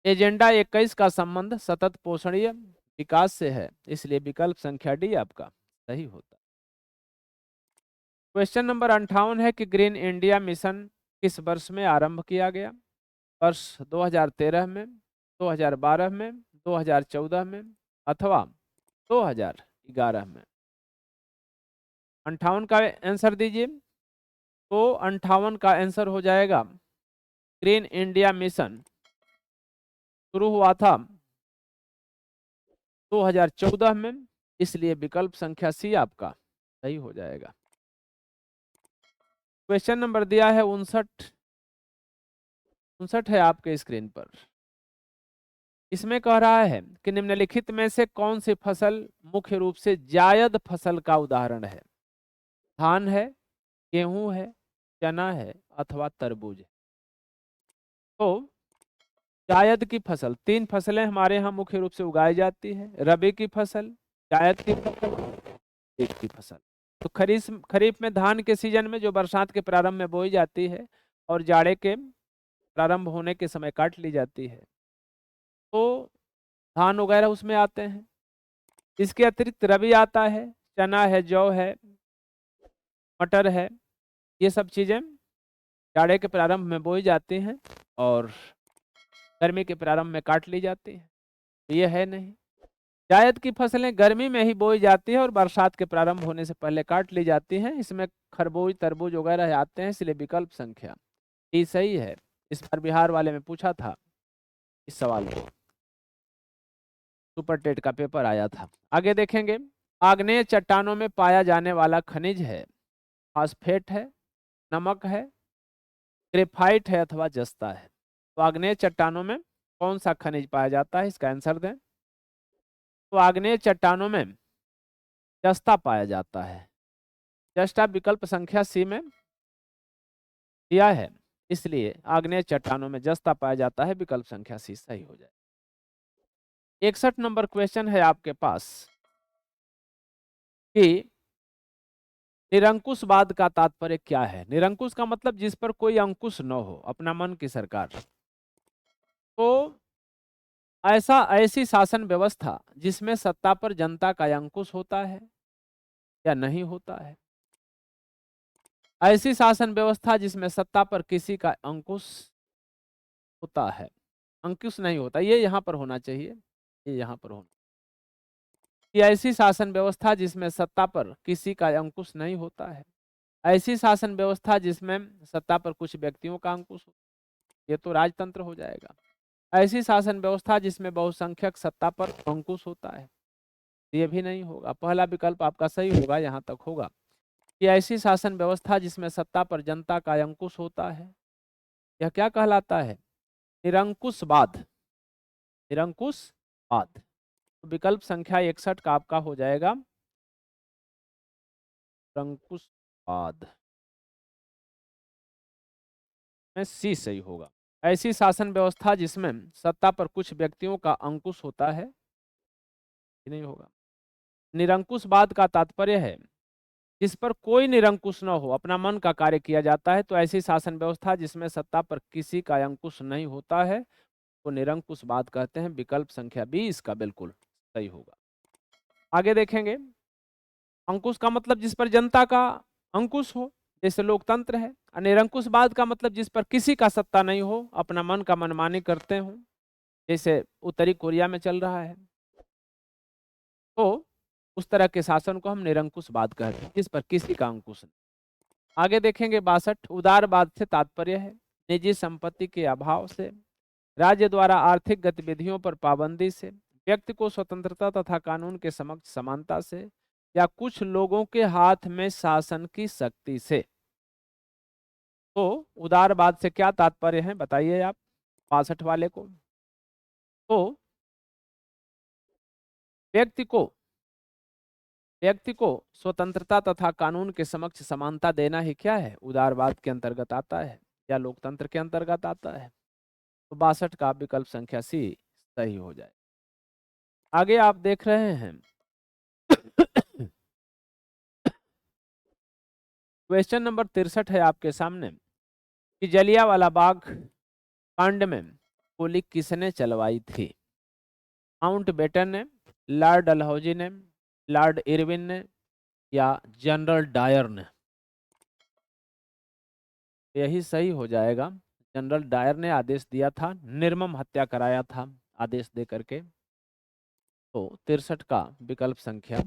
एजेंडा 21 का संबंध सतत पोषणीय विकास से है, इसलिए विकल्प संख्या डी आपका सही होता है। क्वेश्चन नंबर 58 है कि ग्रीन इंडिया मिशन किस वर्ष में आरंभ किया गया? वर्ष 2013 में, 2012 में, 2014 में अथवा 2011 में। 58 का आंसर दीजिए। तो 58 का आंसर हो जाएगा ग्रीन इंडिया मिशन शुरू हुआ था 2014 में, इसलिए विकल्प संख्या सी आपका सही हो जाएगा। क्वेश्चन नंबर दिया है 59 है आपके स्क्रीन पर। इसमें कह रहा है कि निम्नलिखित में से कौन सी फसल मुख्य रूप से जायद फसल का उदाहरण है? धान है, गेहूं है, चना है अथवा तरबूज है। तो जायद की फसल, 3 फसलें हमारे यहाँ मुख्य रूप से उगाई जाती है। रबी की फसल, जायद की फसल, खरीफ की फसल। तो खरीफ में धान के सीजन में जो बरसात के प्रारंभ में बोई जाती है और जाड़े के प्रारंभ होने के समय काट ली जाती है, तो धान वगैरह उसमें आते हैं। इसके अतिरिक्त रबी आता है, चना है, जौ है, मटर है। ये सब चीजें जाड़े के प्रारंभ में बोई जाती हैं और गर्मी के प्रारंभ में काट ली जाती है। तो ये है नहीं। जायद की फसलें गर्मी में ही बोई जाती है और बरसात के प्रारंभ होने से पहले काट ली जाती हैं। इसमें खरबूज, तरबूज वगैरह आते हैं, इसलिए विकल्प संख्या डी सही है। इस बार बिहार वाले में पूछा था इस सवाल को, सुपर टेट का पेपर आया था। आगे देखेंगे, आग्नेय चट्टानों में पाया जाने वाला खनिज है, फास्फेट है, नमक है, ग्रेफाइट है अथवा जस्ता है। तो आग्नेय चट्टानों में कौन सा खनिज पाया जाता है? इसका आंसर दें। तो आग्नेय चट्टानों में जस्ता पाया जाता है। जस्ता विकल्प संख्या सी में दिया है, इसलिए आग्नेय चट्टानों में जस्ता पाया जाता है। विकल्प संख्या सी सही हो जाए। 61 नंबर क्वेश्चन है आपके पास कि निरंकुशवाद का तात्पर्य क्या है? निरंकुश का मतलब जिस पर कोई अंकुश न हो, अपना मन की सरकार। तो ऐसी शासन व्यवस्था जिसमें सत्ता पर जनता का अंकुश होता है या नहीं होता है? ऐसी शासन व्यवस्था जिसमें सत्ता पर किसी का अंकुश होता है, अंकुश नहीं होता, ये यहाँ पर होना चाहिए, ये यहाँ पर होना। कि ऐसी शासन व्यवस्था जिसमें सत्ता पर किसी का अंकुश नहीं होता है, ऐसी शासन व्यवस्था जिसमें सत्ता पर कुछ व्यक्तियों का अंकुश हो, ये तो राजतंत्र हो जाएगा। ऐसी शासन व्यवस्था जिसमें बहुसंख्यक सत्ता पर अंकुश होता है, ये भी नहीं होगा। पहला विकल्प आपका सही होगा, यहाँ तक होगा कि ऐसी शासन व्यवस्था जिसमें सत्ता पर जनता का अंकुश होता है, यह क्या कहलाता है? निरंकुशवाद। निरंकुशवाद। तो विकल्प संख्या 61 का आपका हो जाएगा निरंकुशवाद में सी सही होगा। ऐसी शासन व्यवस्था जिसमें सत्ता पर कुछ व्यक्तियों का अंकुश होता है, ये नहीं होगा। निरंकुशवाद का तात्पर्य है जिस पर कोई निरंकुश न हो, अपना मन का कार्य किया जाता है। तो ऐसी शासन व्यवस्था जिसमें सत्ता पर किसी का अंकुश नहीं होता है तो निरंकुशवाद कहते हैं। विकल्प संख्या 20 इसका बिल्कुल सही होगा। आगे देखेंगे, अंकुश का मतलब जिस पर जनता का अंकुश हो, जैसे लोकतंत्र है। और निरंकुशवाद का मतलब जिस पर किसी का सत्ता नहीं हो, अपना मन का मनमानी करते हो, जैसे उत्तरी कोरिया में चल रहा है। तो उस तरह के शासन को हम निरंकुशवाद कहते हैं, जिस पर किसी का अंकुश नहीं। आगे देखेंगे 62, उदारवाद से तात्पर्य है निजी संपत्ति के अभाव से, राज्य द्वारा आर्थिक गतिविधियों पर पाबंदी से, व्यक्ति को स्वतंत्रता तथा कानून के समक्ष समानता से, या कुछ लोगों के हाथ में शासन की शक्ति से। तो उदारवाद से क्या तात्पर्य है बताइए आप 62 वाले को। तो व्यक्ति को स्वतंत्रता तथा कानून के समक्ष समानता देना ही क्या है, उदारवाद के अंतर्गत आता है या लोकतंत्र के अंतर्गत आता है। तो 62 का विकल्प संख्या सी सही हो जाए। आगे आप देख रहे हैं क्वेश्चन नंबर 63 है आपके सामने कि जलियांवाला बाग कांड में गोली किसने चलवाई थी। माउंटबेटन ने, लॉर्ड डलहौजी ने, लॉर्ड इरविन ने, या जनरल डायर ने। यही सही हो जाएगा। जनरल डायर ने आदेश दिया था, निर्मम हत्या कराया था आदेश दे करके। तो 63 का विकल्प संख्या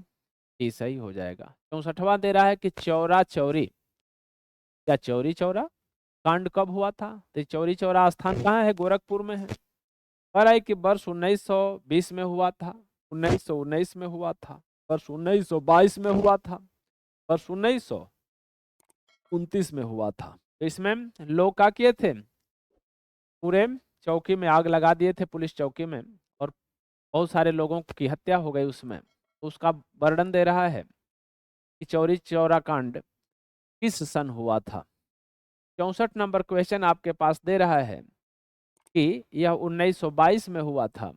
ही सही हो जाएगा। 64वां दे रहा है कि चौरा चौरी या चौरी चौरा कांड कब हुआ था। तो चौरी चौरा स्थान कहाँ है, गोरखपुर में है। कह रहा है कि वर्ष 1920 में हुआ था, 1919 में हुआ था, वर्ष 1922 में हुआ था, वर्ष 1929 में हुआ था। तो इसमें लोग क्या किए थे, पूरे चौकी में आग लगा दिए थे, पुलिस चौकी में, और बहुत सारे लोगों की हत्या हो गई उसमें। तो उसका वर्णन दे रहा है कि चौरी चौरा कांड किस सन हुआ था। 64 नंबर क्वेश्चन आपके पास दे रहा है कि यह 1922 में हुआ था,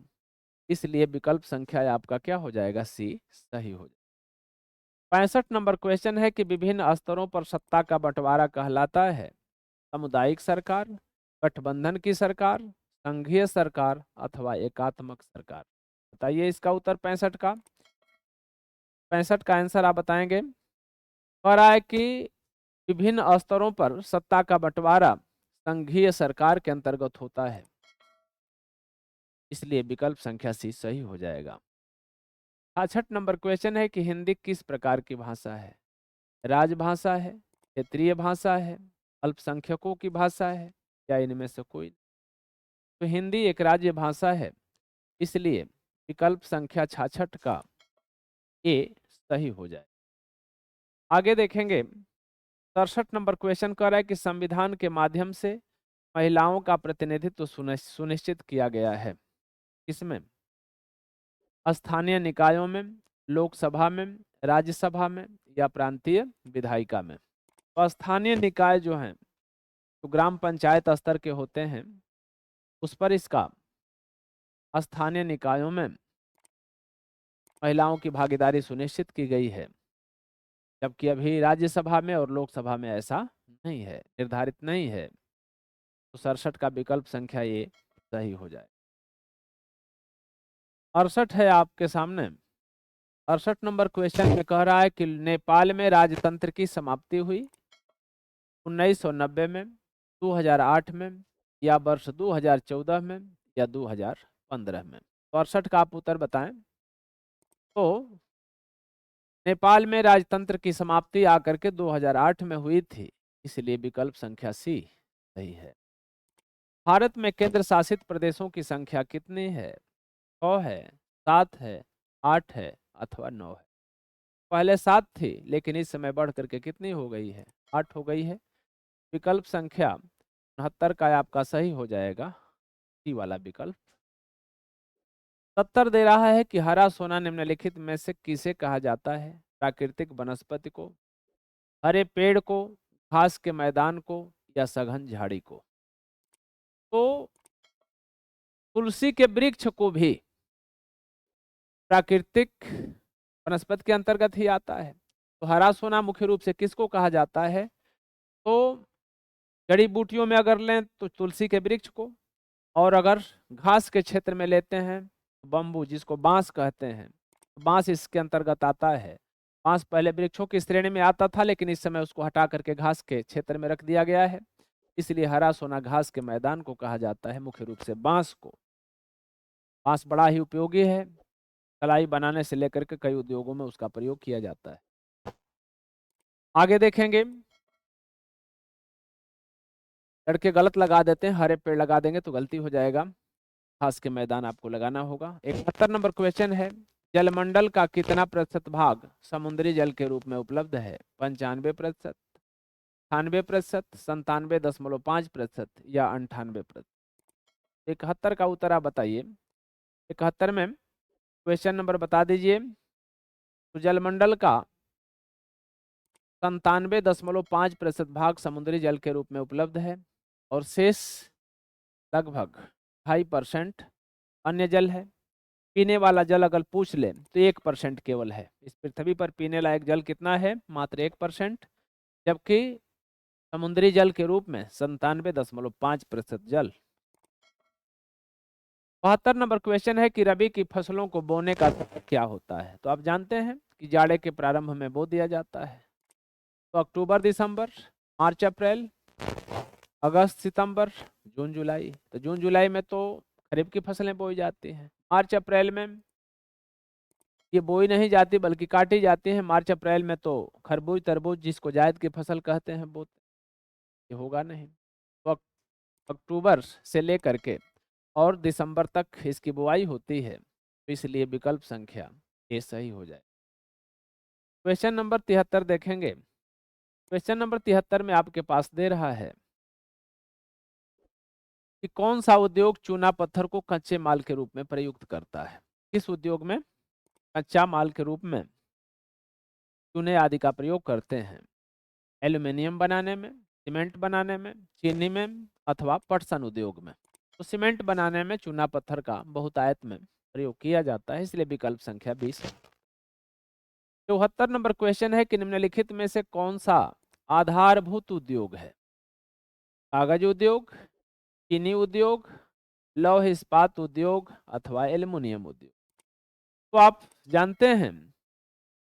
इसलिए विकल्प संख्या आपका क्या हो जाएगा, सी सही हो जाएगा। 65 नंबर क्वेश्चन है कि विभिन्न स्तरों पर सत्ता का बंटवारा कहलाता है सामुदायिक सरकार, गठबंधन की सरकार, संघीय सरकार अथवा एकात्मक सरकार। बताइए इसका उत्तर 65 का। 65 का आंसर आप बताएंगे। कह रहा है कि विभिन्न स्तरों पर सत्ता का बंटवारा संघीय सरकार के अंतर्गत होता है, इसलिए विकल्प संख्या सी सही हो जाएगा। 66 नंबर क्वेश्चन है कि हिंदी किस प्रकार की भाषा है। राजभाषा है, क्षेत्रीय भाषा है, अल्पसंख्यकों की भाषा है, या इनमें से कोई। तो हिंदी एक राज्य भाषा है, इसलिए विकल्प संख्या 66 का ए सही हो जाए। आगे देखेंगे 67 नंबर क्वेश्चन कर रहा है कि संविधान के माध्यम से महिलाओं का प्रतिनिधित्व सुनिश्चित किया गया है। किसमें, स्थानीय निकायों में, लोकसभा में, राज्यसभा में, या प्रांतीय विधायिका में। तो स्थानीय निकाय जो हैं, तो ग्राम पंचायत स्तर के होते हैं, उस पर इसका स्थानीय निकायों में महिलाओं की भागीदारी सुनिश्चित की गई है, जबकि अभी राज्यसभा में और लोकसभा में ऐसा नहीं है, निर्धारित नहीं है। तो 67 का विकल्प संख्या ये सही हो जाए। 68 है आपके सामने। 68 नंबर क्वेश्चन में कह रहा है कि नेपाल में राजतंत्र की समाप्ति हुई 1990 में, 2008 में, या वर्ष 2014 में, या 2015 में। 68 का आप उत्तर बताएं। तो नेपाल में राजतंत्र की समाप्ति आकर के 2008 में हुई थी, इसलिए विकल्प संख्या सी सही है। भारत में केंद्र शासित प्रदेशों की संख्या कितनी है, 6 है, 7 है, 8 है अथवा 9 है। पहले 7 थी, लेकिन इस समय बढ़ करके कितनी हो गई है, 8 हो गई है। विकल्प संख्या 69 का आपका सही हो जाएगा, सी वाला विकल्प। 70 दे रहा है कि हरा सोना निम्नलिखित में से किसे कहा जाता है? प्राकृतिक वनस्पति को, हरे पेड़ को, घास के मैदान को या सघन झाड़ी को। तो तुलसी के वृक्ष को भी प्राकृतिक वनस्पति के अंतर्गत ही आता है। तो हरा सोना मुख्य रूप से किसको कहा जाता है? तो जड़ी बूटियों में अगर लें तो तुलसी के वृक्ष को, और अगर घास के क्षेत्र में लेते हैं तो बम्बू, जिसको बांस कहते हैं, बांस इसके अंतर्गत आता है। बांस पहले वृक्षों की श्रेणी में आता था, लेकिन इस समय उसको हटा करके घास के क्षेत्र में रख दिया गया है, इसलिए हरा सोना घास के मैदान को कहा जाता है, मुख्य रूप से बांस को। बांस बड़ा ही उपयोगी है, कलाई बनाने से लेकर के कई उद्योगों में उसका प्रयोग किया जाता है। आगे देखेंगे, लड़के गलत लगा देते हैं, हरे पेड़ लगा देंगे तो गलती हो जाएगा, घास के मैदान आपको लगाना होगा। 71 नंबर क्वेश्चन है, जलमंडल का कितना प्रतिशत भाग समुद्री जल के रूप में उपलब्ध है? 95%, 98%, 97.5% या 98%? 71 का उत्तर आप बताइए। 71 में क्वेश्चन नंबर बता दीजिए। तो जलमंडल का 97.5% भाग समुद्री जल के रूप में उपलब्ध है, और शेष लगभग 2.5% अन्य जल है। पीने वाला जल अगर पूछ ले तो 1% केवल है। इस पृथ्वी पर पीने लायक जल कितना है? मात्र 1%, जबकि समुद्री जल के रूप में 97.5% जल। 72 नंबर क्वेश्चन है कि रबी की फसलों को बोने का समय क्या होता है? तो आप जानते हैं कि जाड़े के प्रारंभ में बो दिया जाता है। तो अक्टूबर दिसंबर, मार्च अप्रैल, अगस्त सितंबर, जून जुलाई। तो जून जुलाई में तो खरीफ की फसलें बोई जाती हैं। मार्च अप्रैल में ये बोई नहीं जाती बल्कि काटी जाती हैं। मार्च अप्रैल में तो खरबूज तरबूज, जिसको जायद की फसल कहते हैं, बोते। ये होगा नहीं। तो अक्टूबर से लेकर के और दिसंबर तक इसकी बुआई होती है, तो इसलिए विकल्प संख्या ए सही हो जाए। क्वेश्चन नंबर 73 देखेंगे। क्वेश्चन नंबर 73 में आपके पास दे रहा है कि कौन सा उद्योग चूना पत्थर को कच्चे माल के रूप में प्रयुक्त करता है? किस उद्योग में कच्चा माल के रूप में चूने आदि का प्रयोग करते हैं? एल्यूमिनियम बनाने में, सीमेंट बनाने में, चीनी में अथवा पटसन उद्योग में? तो सीमेंट बनाने में चूना पत्थर का बहुतायत में प्रयोग किया जाता है, इसलिए विकल्प संख्या 20 है। 74 नंबर क्वेश्चन है कि निम्नलिखित में से कौन सा आधारभूत उद्योग है? कागज उद्योग, चीनी उद्योग, लौह इस्पात उद्योग अथवा एल्युमिनियम उद्योग? तो आप जानते हैं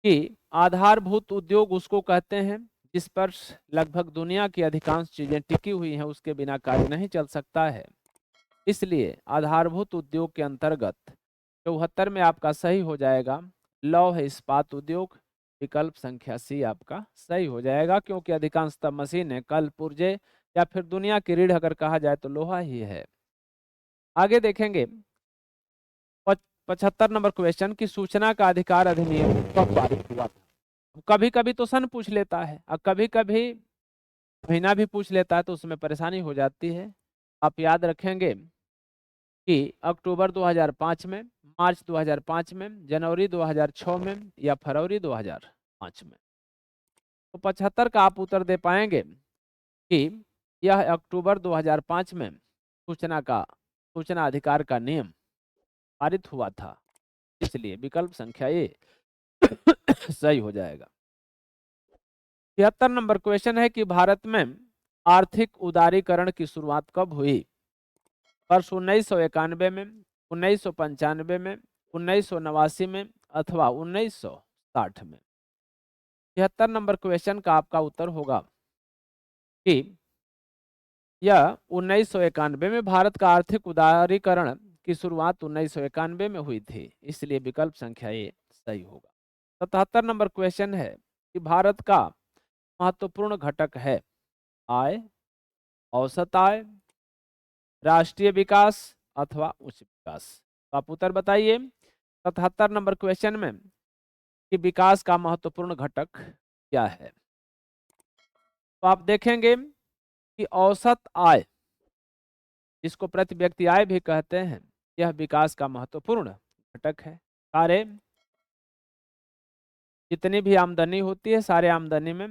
कि आधारभूत उद्योग उसको कहते हैं जिस पर लगभग दुनिया की अधिकांश चीजें टिकी हुई हैं, उसके बिना कार्य नहीं चल सकता है, इसलिए आधारभूत उद्योग के अंतर्गत 74 में आपका सही हो जाएगा लौह इस्पात उद्योग। विकल्प संख्या सी आपका सही हो जाएगा, क्योंकि अधिकांशतः मशीनें, कल पुर्जे या फिर दुनिया की रीढ़ अगर कहा जाए तो लोहा ही है। आगे देखेंगे 75 नंबर क्वेश्चन की सूचना का अधिकार अधिनियम कब पारित हुआ था? कभी कभी तो सन पूछ लेता है और कभी कभी महीना भी पूछ लेता है, तो उसमें परेशानी हो जाती है। आप याद रखेंगे कि अक्टूबर 2005 में, मार्च 2005 में, जनवरी 2006 में या फरवरी 2005 में? तो 75 का आप उत्तर दे पाएंगे कि यह अक्टूबर 2005 में सूचना अधिकार का नियम पारित हुआ था, इसलिए विकल्प संख्या ए सही हो जाएगा। 73 नंबर क्वेश्चन है कि भारत में आर्थिक उदारीकरण की शुरुआत कब हुई? वर्ष 1991 में, 1995 में, 1989 में अथवा 1960 में? 73 नंबर क्वेश्चन का आपका उत्तर होगा कि यह 1991 में भारत का आर्थिक उदारीकरण की शुरुआत 1991 में हुई थी, इसलिए विकल्प संख्या ए सही होगा। 77 नंबर क्वेश्चन है कि भारत का महत्वपूर्ण घटक है आय, औसत आय, राष्ट्रीय विकास अथवा उच्च विकास? तो आप उत्तर बताइए 77 नंबर क्वेश्चन में कि विकास का महत्वपूर्ण घटक क्या है? तो आप देखेंगे कि औसत आय, जिसको प्रति व्यक्ति आय भी कहते हैं, यह विकास का महत्वपूर्ण घटक है। सारे जितनी भी आमदनी होती है, सारे आमदनी में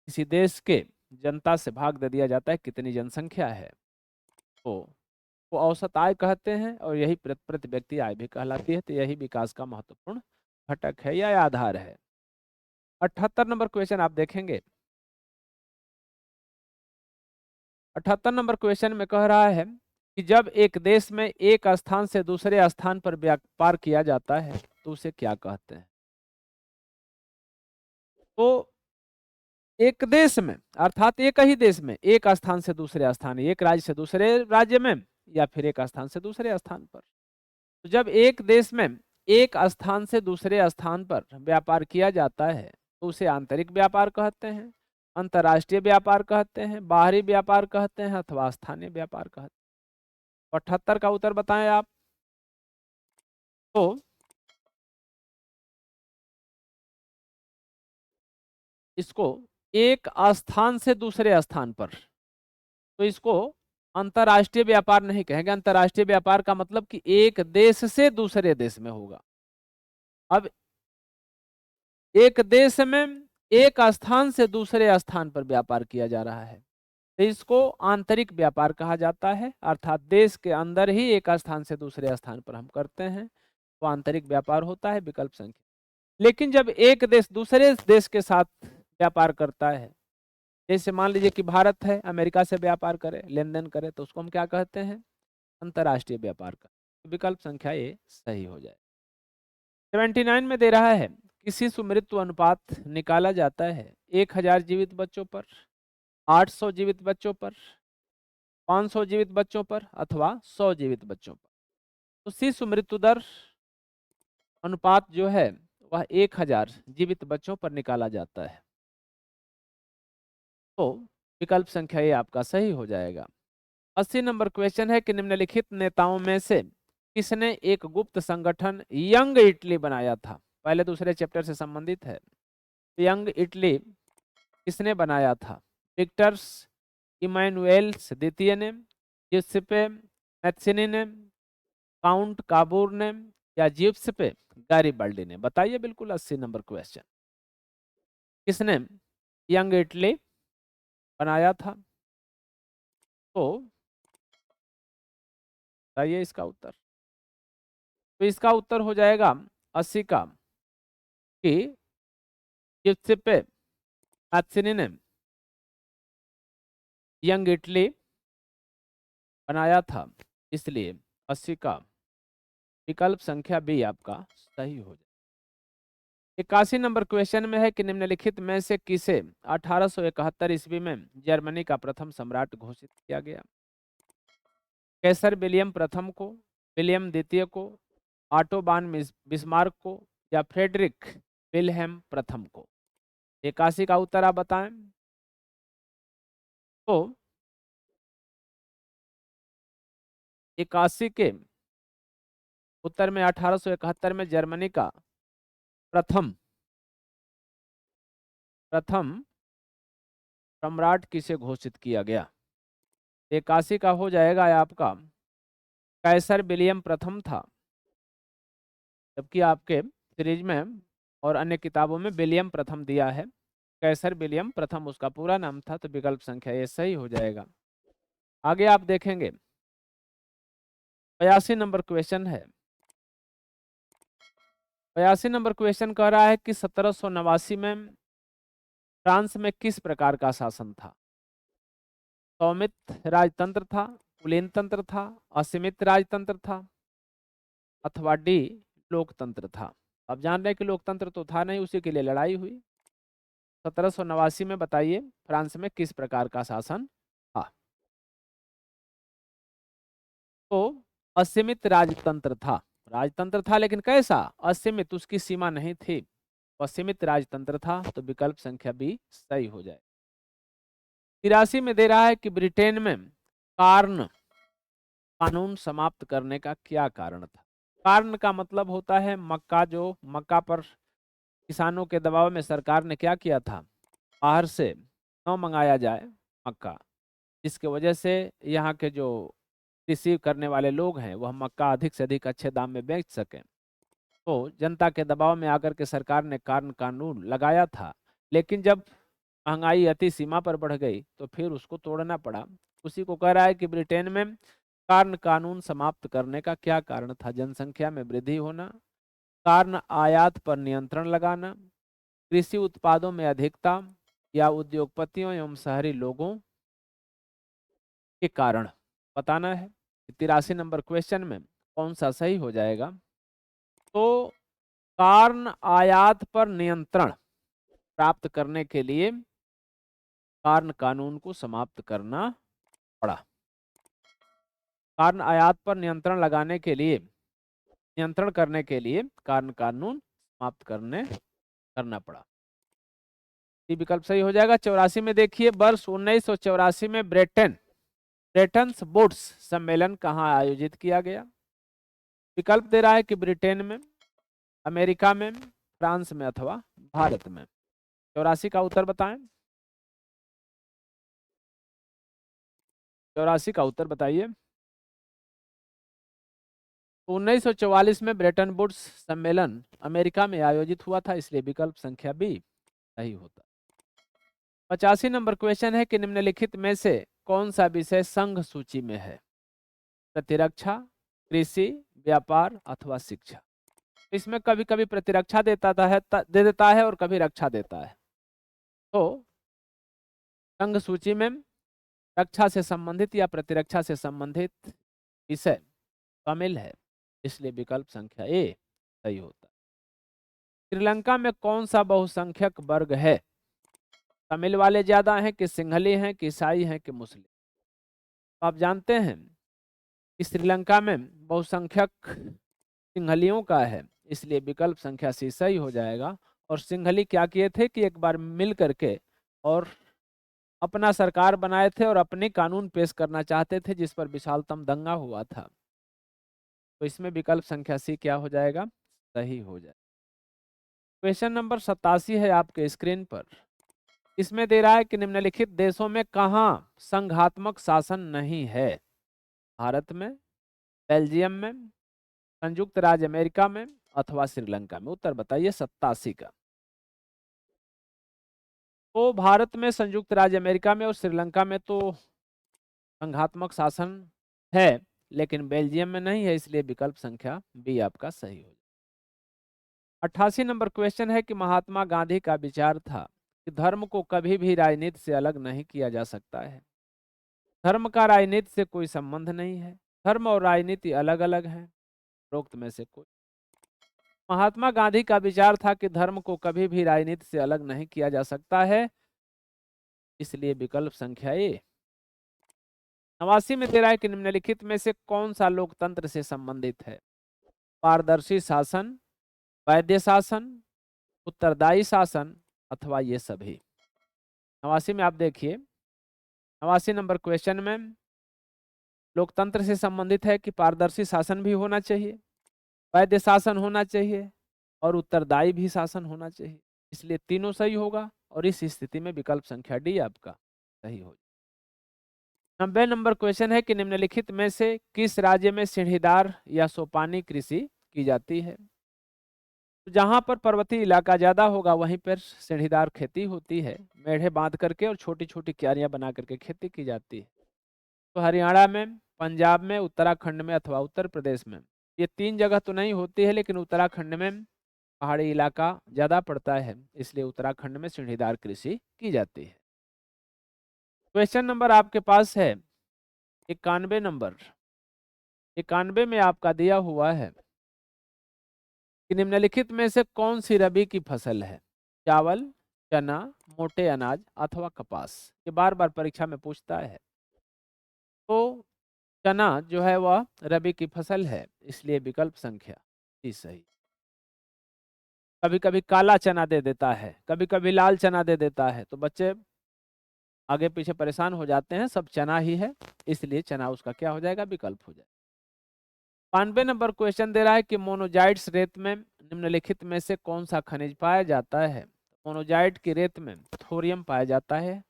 किसी देश के जनता से भाग दे दिया जाता है कितनी जनसंख्या है, तो वो औसत आय कहते हैं, और यही प्रति व्यक्ति आय भी कहलाती है। तो यही विकास का महत्वपूर्ण घटक है या आधार है। 78 नंबर क्वेश्चन आप देखेंगे। 78 नंबर क्वेश्चन में कह रहा है कि जब एक देश में एक स्थान से दूसरे स्थान पर व्यापार किया जाता है तो उसे क्या कहते हैं। तो एक देश में अर्थात एक ही देश में एक स्थान से दूसरे स्थान, एक राज्य से दूसरे राज्य में, या फिर एक स्थान से दूसरे स्थान पर। तो जब एक देश में एक स्थान से दूसरे स्थान पर व्यापार किया जाता है तो उसे आंतरिक व्यापार कहते हैं, अंतर्राष्ट्रीय व्यापार कहते हैं, बाहरी व्यापार कहते हैं, अथवा स्थानीय व्यापार कहते हैं। 78 का उत्तर बताएं आप। तो इसको एक स्थान से दूसरे स्थान पर, तो इसको अंतर्राष्ट्रीय व्यापार नहीं कहेंगे। अंतर्राष्ट्रीय व्यापार का मतलब कि एक देश से दूसरे देश में होगा। अब एक देश में एक स्थान से दूसरे स्थान पर व्यापार किया जा रहा है तो इसको आंतरिक व्यापार कहा जाता है, अर्थात देश के अंदर ही एक स्थान से दूसरे स्थान पर हम करते हैं तो आंतरिक व्यापार होता है, विकल्प संख्या। लेकिन जब एक देश दूसरे देश के साथ व्यापार करता है, जैसे मान लीजिए कि भारत है, अमेरिका से व्यापार करे, लेन देन करे, तो उसको हम क्या कहते हैं, अंतर्राष्ट्रीय व्यापार का। विकल्प संख्या ए सही हो जाए। 79 में दे रहा है किसी सुमृत्यु अनुपात निकाला जाता है 1000 जीवित बच्चों पर, 800 जीवित बच्चों पर, 500 जीवित बच्चों पर, अथवा 100 जीवित बच्चों पर। तो शिशु मृत्यु दर अनुपात जो है वह 1000 जीवित बच्चों पर निकाला जाता है। तो विकल्प संख्या ये आपका सही हो जाएगा। 80 नंबर क्वेश्चन है कि निम्नलिखित नेताओं में से किसने एक गुप्त संगठन यंग इटली बनाया था। पहले दूसरे चैप्टर से संबंधित है। यंग इटली किसने बनाया था। विक्टर्स इमैनुएल्स द्वितीय ने, जिउसेppe मैत्सिनी ने, काउंट काबूर ने, या जिउसेppe गैरिबाल्डी ने। बताइए बिल्कुल। 80 नंबर क्वेश्चन, किसने यंग इटली बनाया था। तो बताइए इसका उत्तर। तो इसका उत्तर हो जाएगा 80 का कि जिउसेppe मैत्सिनी ने यंग इटली बनाया था, इसलिए 80 का विकल्प संख्या बी आपका सही हो जाए। 81 नंबर क्वेश्चन में है कि निम्नलिखित में से किसे 1871 ईस्वी में जर्मनी का प्रथम सम्राट घोषित किया गया। कैसर विलियम प्रथम को, विलियम द्वितीय को, ऑटो वान बिस्मार्क को, या फ्रेडरिक विल्हेम प्रथम को। 81 का उत्तर आप बताएं। तो 81 के उत्तर में 1871 में जर्मनी का प्रथम सम्राट किसे घोषित किया गया। 81 का हो जाएगा आपका कैसर विलियम प्रथम था, जबकि आपके सीरीज में और अन्य किताबों में विलियम प्रथम दिया है। कैसर विलियम प्रथम उसका पूरा नाम था, तो विकल्प संख्या ये सही हो जाएगा। आगे आप देखेंगे 82 नंबर क्वेश्चन है। 82 नंबर क्वेश्चन कह रहा है कि 1789 में फ्रांस में किस प्रकार का शासन था। सौमित राजतंत्र था, कुलीन तंत्र था, असीमित राजतंत्र था, अथवा डी लोकतंत्र था। अब जान रहे हैं कि लोकतंत्र तो था नहीं, उसी के लिए लड़ाई हुई। 1789 में बताइए फ्रांस में किस प्रकार का शासन था। तो असीमित राजतंत्र था। राजतंत्र था लेकिन कैसा, असीमित, उसकी सीमा नहीं थी। असीमित राजतंत्र था, तो विकल्प संख्या बी सही हो जाए। 83 में दे रहा है कि ब्रिटेन में कार्न कानून समाप्त करने का क्या कारण था। कार्न का मतलब होता है मक्का। जो मक्का पर किसानों के दबाव में सरकार ने क्या किया था, बाहर से न मंगाया जाए मक्का, जिसकी वजह से यहाँ के जो कृषि करने वाले लोग हैं वह मक्का अधिक से अधिक अच्छे दाम में बेच सकें। तो जनता के दबाव में आकर के सरकार ने कानून लगाया था, लेकिन जब महंगाई अति सीमा पर बढ़ गई तो फिर उसको तोड़ना पड़ा। उसी को कह रहा है कि ब्रिटेन में कानून समाप्त करने का क्या कारण था? जनसंख्या में वृद्धि होना, कारण आयात पर नियंत्रण लगाना, कृषि उत्पादों में अधिकता, या उद्योगपतियों एवं शहरी लोगों के कारण। बताना है 83 नंबर क्वेश्चन में कौन सा सही हो जाएगा। तो कारण आयात पर नियंत्रण प्राप्त करने के लिए कारण कानून को समाप्त करना पड़ा। कारण आयात पर नियंत्रण लगाने के लिए, नियंत्रण करने के लिए कारण कानून समाप्त करना पड़ा। ये विकल्प सही हो जाएगा। 84 में देखिए, वर्ष 1984 में ब्रेटन वुड्स सम्मेलन कहाँ आयोजित किया गया? विकल्प दे रहा है कि ब्रिटेन में, अमेरिका में, फ्रांस में अथवा भारत में। 84 का उत्तर बताएं। 84 का उत्तर बताइए। 1944 में ब्रेटन वुड्स सम्मेलन अमेरिका में आयोजित हुआ था, इसलिए विकल्प संख्या बी सही होता। 85 नंबर क्वेश्चन है कि निम्नलिखित में से कौन सा विषय संघ सूची में है? प्रतिरक्षा, कृषि, व्यापार अथवा शिक्षा। इसमें कभी कभी प्रतिरक्षा दे देता है और कभी रक्षा देता है। तो संघ सूची में रक्षा से संबंधित या प्रतिरक्षा से संबंधित विषय शामिल है, इसलिए विकल्प संख्या ए सही होता है। श्रीलंका में कौन सा बहुसंख्यक वर्ग है? तमिल वाले ज्यादा हैं कि सिंहली हैं कि ईसाई हैं कि मुस्लिम? तो आप जानते हैं कि श्रीलंका में बहुसंख्यक सिंहलियों का है, इसलिए विकल्प संख्या सी सही हो जाएगा। और सिंहली क्या किए थे कि एक बार मिल करके और अपना सरकार बनाए थे और अपने कानून पेश करना चाहते थे, जिस पर विशालतम दंगा हुआ था। तो इसमें विकल्प संख्या सी क्या हो जाएगा? सही हो जाएगा। क्वेश्चन नंबर 87 है आपके स्क्रीन पर। इसमें दे रहा है कि निम्नलिखित देशों में कहां संघात्मक शासन नहीं है? भारत में, बेल्जियम में, संयुक्त राज्य अमेरिका में अथवा श्रीलंका में। उत्तर बताइए 87 का। तो भारत में, संयुक्त राज्य अमेरिका में और श्रीलंका में तो संघात्मक शासन है, लेकिन बेल्जियम में नहीं है, इसलिए विकल्प संख्या बी आपका सही हो। 88 नंबर क्वेश्चन है कि महात्मा गांधी का विचार था कि धर्म को कभी भी राजनीति से अलग नहीं किया जा सकता है। धर्म का राजनीति से कोई संबंध नहीं है। धर्म और राजनीति अलग अलग हैं। उपरोक्त में से कोई। महात्मा गांधी का विचार था कि धर्म को कभी भी राजनीति से अलग नहीं किया जा सकता है, इसलिए विकल्प संख्या ए। 89 में दे रहा है कि निम्नलिखित में से कौन सा लोकतंत्र से संबंधित है? पारदर्शी शासन, वैध शासन, उत्तरदायी शासन अथवा ये सभी। 89 में आप देखिए, 89 नंबर क्वेश्चन में लोकतंत्र से संबंधित है कि पारदर्शी शासन भी होना चाहिए, वैध शासन होना चाहिए और उत्तरदायी भी शासन होना चाहिए, इसलिए तीनों सही होगा। और इस स्थिति में विकल्प संख्या डी आपका सही हो। 90 नंबर क्वेश्चन है कि निम्नलिखित में से किस राज्य में सीढ़ीदार या सोपानी कृषि की जाती है? तो जहां पर पर्वतीय इलाका ज्यादा होगा वहीं पर सीढ़ीदार खेती होती है। मेढ़े बांध करके और छोटी छोटी क्यारियां बना करके खेती की जाती है। तो हरियाणा में, पंजाब में, उत्तराखंड में अथवा उत्तर प्रदेश में। ये तीन जगह तो नहीं होती है, लेकिन उत्तराखंड में पहाड़ी इलाका ज्यादा पड़ता है, इसलिए उत्तराखंड में सीढ़ीदार कृषि की जाती है। क्वेश्चन नंबर आपके पास है 91 नंबर। 91 में आपका दिया हुआ है कि निम्नलिखित में से कौन सी रबी की फसल है? चावल, चना, मोटे अनाज अथवा कपास। ये बार बार परीक्षा में पूछता है। तो चना जो है वह रबी की फसल है, इसलिए विकल्प संख्या सी सही। कभी कभी काला चना दे देता है, कभी कभी लाल चना दे देता है, तो बच्चे आगे पीछे परेशान हो जाते हैं। सब चना ही है, इसलिए चना उसका क्या हो जाएगा? विकल्प हो जाएगा। 92 नंबर क्वेश्चन दे रहा है कि मोनोजाइट्स रेत में निम्नलिखित में से कौन सा खनिज पाया जाता है? मोनोजाइट की रेत में थोरियम पाया जाता है,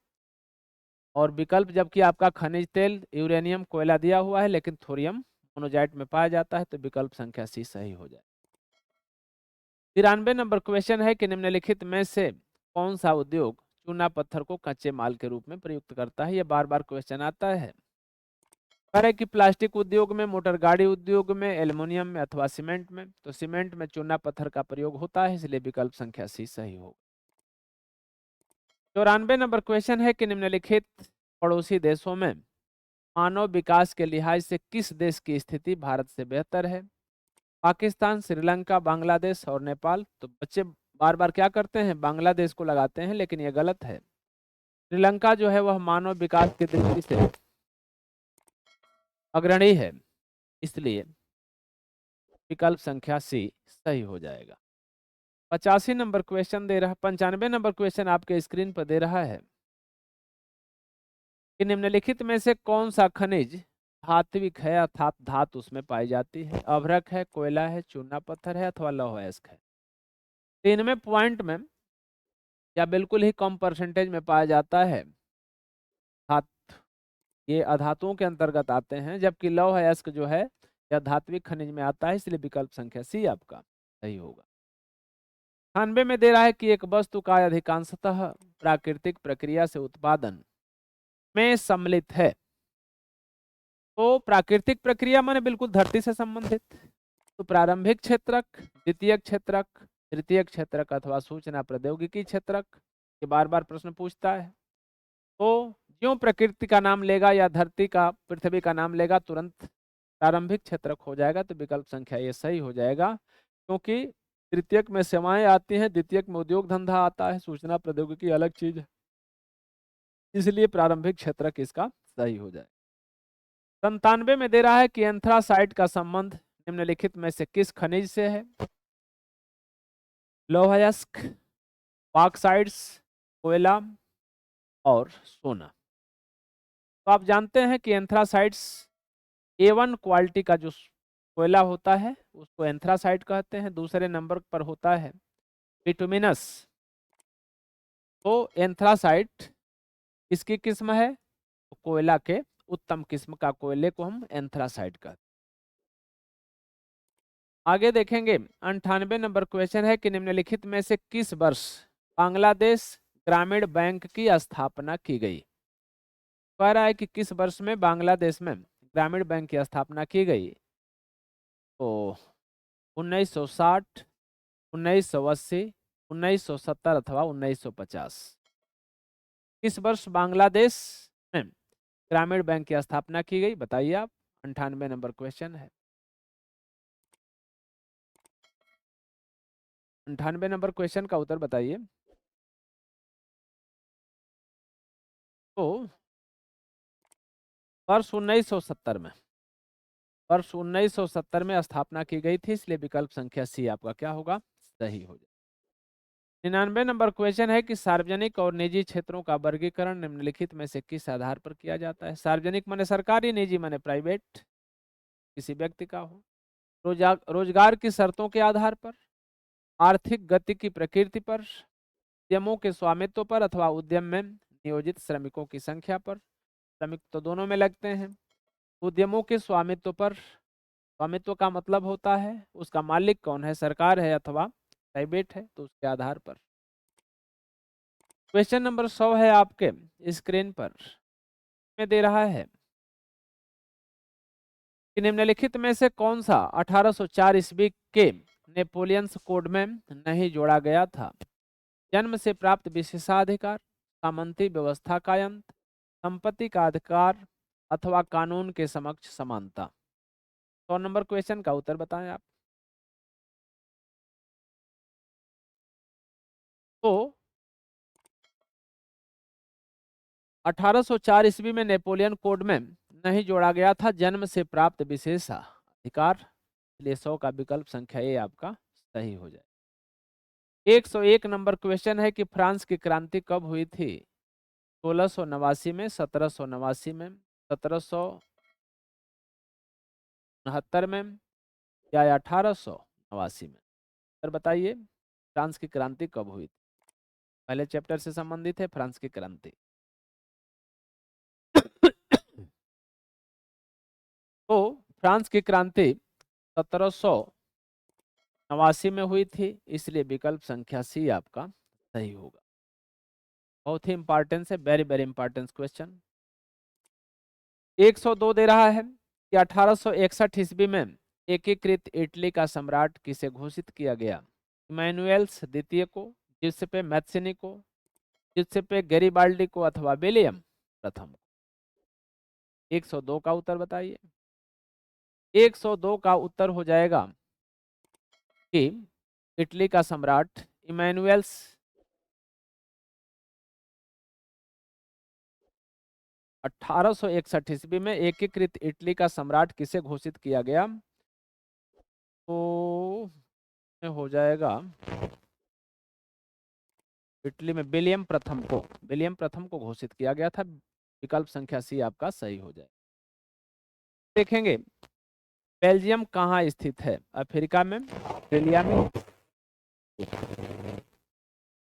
और विकल्प जबकि आपका खनिज तेल, यूरेनियम, कोयला दिया हुआ है, लेकिन थोरियम मोनोजाइट में पाया जाता है, तो विकल्प संख्या सी सही हो जाए। 93 नंबर क्वेश्चन है कि निम्नलिखित में से कौन सा उद्योग चूना पत्थर को कच्चे माल के रूप में प्रयुक्त करता है? ये बार बार क्वेश्चन आता है। कह रहे कि प्लास्टिक उद्योग में, मोटर गाड़ी उद्योग में, एल्युमिनियम में अथवा सीमेंट में। तो सीमेंट में चूना पत्थर का प्रयोग होता है, इसलिए विकल्प संख्या सी सही होगा। 94 नंबर क्वेश्चन है कि निम्नलिखित पड़ोसी देशों में मानव विकास के लिहाज से किस देश की स्थिति भारत से बेहतर है? पाकिस्तान, श्रीलंका, बांग्लादेश और नेपाल। तो बच्चे बार बार क्या करते हैं, बांग्लादेश को लगाते हैं, लेकिन यह गलत है। श्रीलंका जो है वह मानव विकास की दृष्टि से अग्रणी है, इसलिए विकल्प संख्या सी सही हो जाएगा। 85 नंबर क्वेश्चन दे रहा, 95 नंबर क्वेश्चन आपके स्क्रीन पर दे रहा है कि निम्नलिखित में से कौन सा खनिज धात्विक है अर्थात धातु उसमें पाई जाती है? अभ्रक है, कोयला है, चूना पत्थर है अथवा लौह अयस्क है? इनमें पॉइंट में या बिल्कुल ही कम परसेंटेज में पाया जाता है धातु, ये अधातुओं के अंतर्गत आते हैं, जबकि लौह अयस्क जो है यह धात्विक खनिज में आता है, इसलिए विकल्प संख्या सी आपका सही होगा। 98 में दे रहा है कि एक वस्तु का अधिकांशतः प्राकृतिक प्रक्रिया से उत्पादन में सम्मिलित है। तो प्राकृतिक प्रक्रिया माने बिल्कुल धरती से संबंधित। तो प्रारंभिक क्षेत्रक, द्वितीयक क्षेत्रक, तृतीयक क्षेत्रक अथवा सूचना प्रौद्योगिकी क्षेत्रक, ये बार बार प्रश्न पूछता है। तो ज्यों प्रकृति का नाम लेगा या धरती का, पृथ्वी का नाम लेगा, तुरंत प्रारंभिक क्षेत्रक हो जाएगा, तो विकल्प संख्या ये सही हो जाएगा। क्योंकि तृतीयक में सेवाएं आती हैं, द्वितीयक में उद्योग धंधा आता है, सूचना प्रौद्योगिकी अलग चीज है, इसलिए प्रारंभिक क्षेत्रक इसका सही हो जाए। 97 में दे रहा है कि एंथ्रासाइट का संबंध निम्नलिखित में से किस खनिज से है? लौह अयस्क, बॉक्साइट्स, कोयला और सोना। तो आप जानते हैं कि एंथ्रासाइट्स A1 क्वालिटी का जो कोयला होता है उसको एंथ्रासाइट कहते हैं। दूसरे नंबर पर होता है बिटुमिनस। तो एंथ्रासाइट किसकी किस्म है? तो कोयला के उत्तम किस्म का कोयले को हम एंथ्रासाइट कहते हैं। आगे देखेंगे 98 नंबर क्वेश्चन है कि निम्नलिखित में से किस वर्ष बांग्लादेश ग्रामीण बैंक की स्थापना की गई? कह रहा है कि किस वर्ष में बांग्लादेश में ग्रामीण बैंक की स्थापना की गई? तो 1960, 1980, 1970 अथवा 1950। किस वर्ष बांग्लादेश में ग्रामीण बैंक की स्थापना की गई, बताइए आप। 98 नंबर क्वेश्चन है। 98 नंबर क्वेश्चन का उत्तर बताइए। तो वर्ष 1970 में, वर्ष 1970 में स्थापना की गई थी, इसलिए विकल्प संख्या सी आपका क्या होगा, सही हो जाए। 99 नंबर क्वेश्चन है कि सार्वजनिक और निजी क्षेत्रों का वर्गीकरण निम्नलिखित में से किस आधार पर किया जाता है? सार्वजनिक माने सरकारी, निजी माने प्राइवेट, किसी व्यक्ति का हो। रोजगार की शर्तों के आधार पर, आर्थिक गति की प्रकृति पर, उद्यमों के स्वामित्व पर अथवा उद्यम में नियोजित श्रमिकों की संख्या पर। श्रमिक तो दोनों में लगते हैं। उद्यमों के स्वामित्व पर, स्वामित्व का मतलब होता है उसका मालिक कौन है, सरकार है अथवा प्राइवेट है, तो उसके आधार पर। क्वेश्चन नंबर 100 है आपके स्क्रीन पर, में दे रहा है कि निम्नलिखित में से कौन सा 1804 ईस्वी के नेपोलियंस कोड में नहीं जोड़ा गया था? जन्म से प्राप्त विशेषाधिकार, सामंती व्यवस्था का अंत, संपत्ति का अधिकार अथवा कानून के समक्ष समानता। 100 नंबर क्वेश्चन का उत्तर बताएं आप। तो 1804 ईस्वी में नेपोलियन कोड में नहीं जोड़ा गया था जन्म से प्राप्त विशेषाधिकार, इसलिए 100 का विकल्प संख्या ए आपका सही हो जाए। 101 नंबर क्वेश्चन है कि फ्रांस की क्रांति कब हुई थी? 1689 में, 1789 में, 1769 में या 1889 में? सर बताइए, फ्रांस की क्रांति कब हुई थी? पहले चैप्टर से संबंधित है फ्रांस की क्रांति। फ्रांस की क्रांति 1789 में हुई थी, इसलिए विकल्प संख्या सी आपका सही होगा। बहुत ही इंपॉर्टेंस है, वेरी वेरी इंपॉर्टेंट क्वेश्चन। 102 दे रहा है कि 1861 ईस्वी में एकीकृत इटली का सम्राट किसे घोषित किया गया? इमैनुएल्स द्वितीय को, जिसपे मैथ्सिनी को, जिसपे गैरिबाल्डी को, अथवा विलियम प्रथम को। 102 का उत्तर बताइए। 102 का उत्तर हो जाएगा कि इटली का सम्राट इमैनुएल्स 1861 ईस्वी में एकीकृत इटली का सम्राट किसे घोषित किया गया? तो हो जाएगा इटली में विलियम प्रथम को घोषित किया गया था। विकल्प संख्या सी आपका सही हो जाए। देखेंगे बेल्जियम कहाँ स्थित है? अफ्रीका में, ऑस्ट्रेलिया में?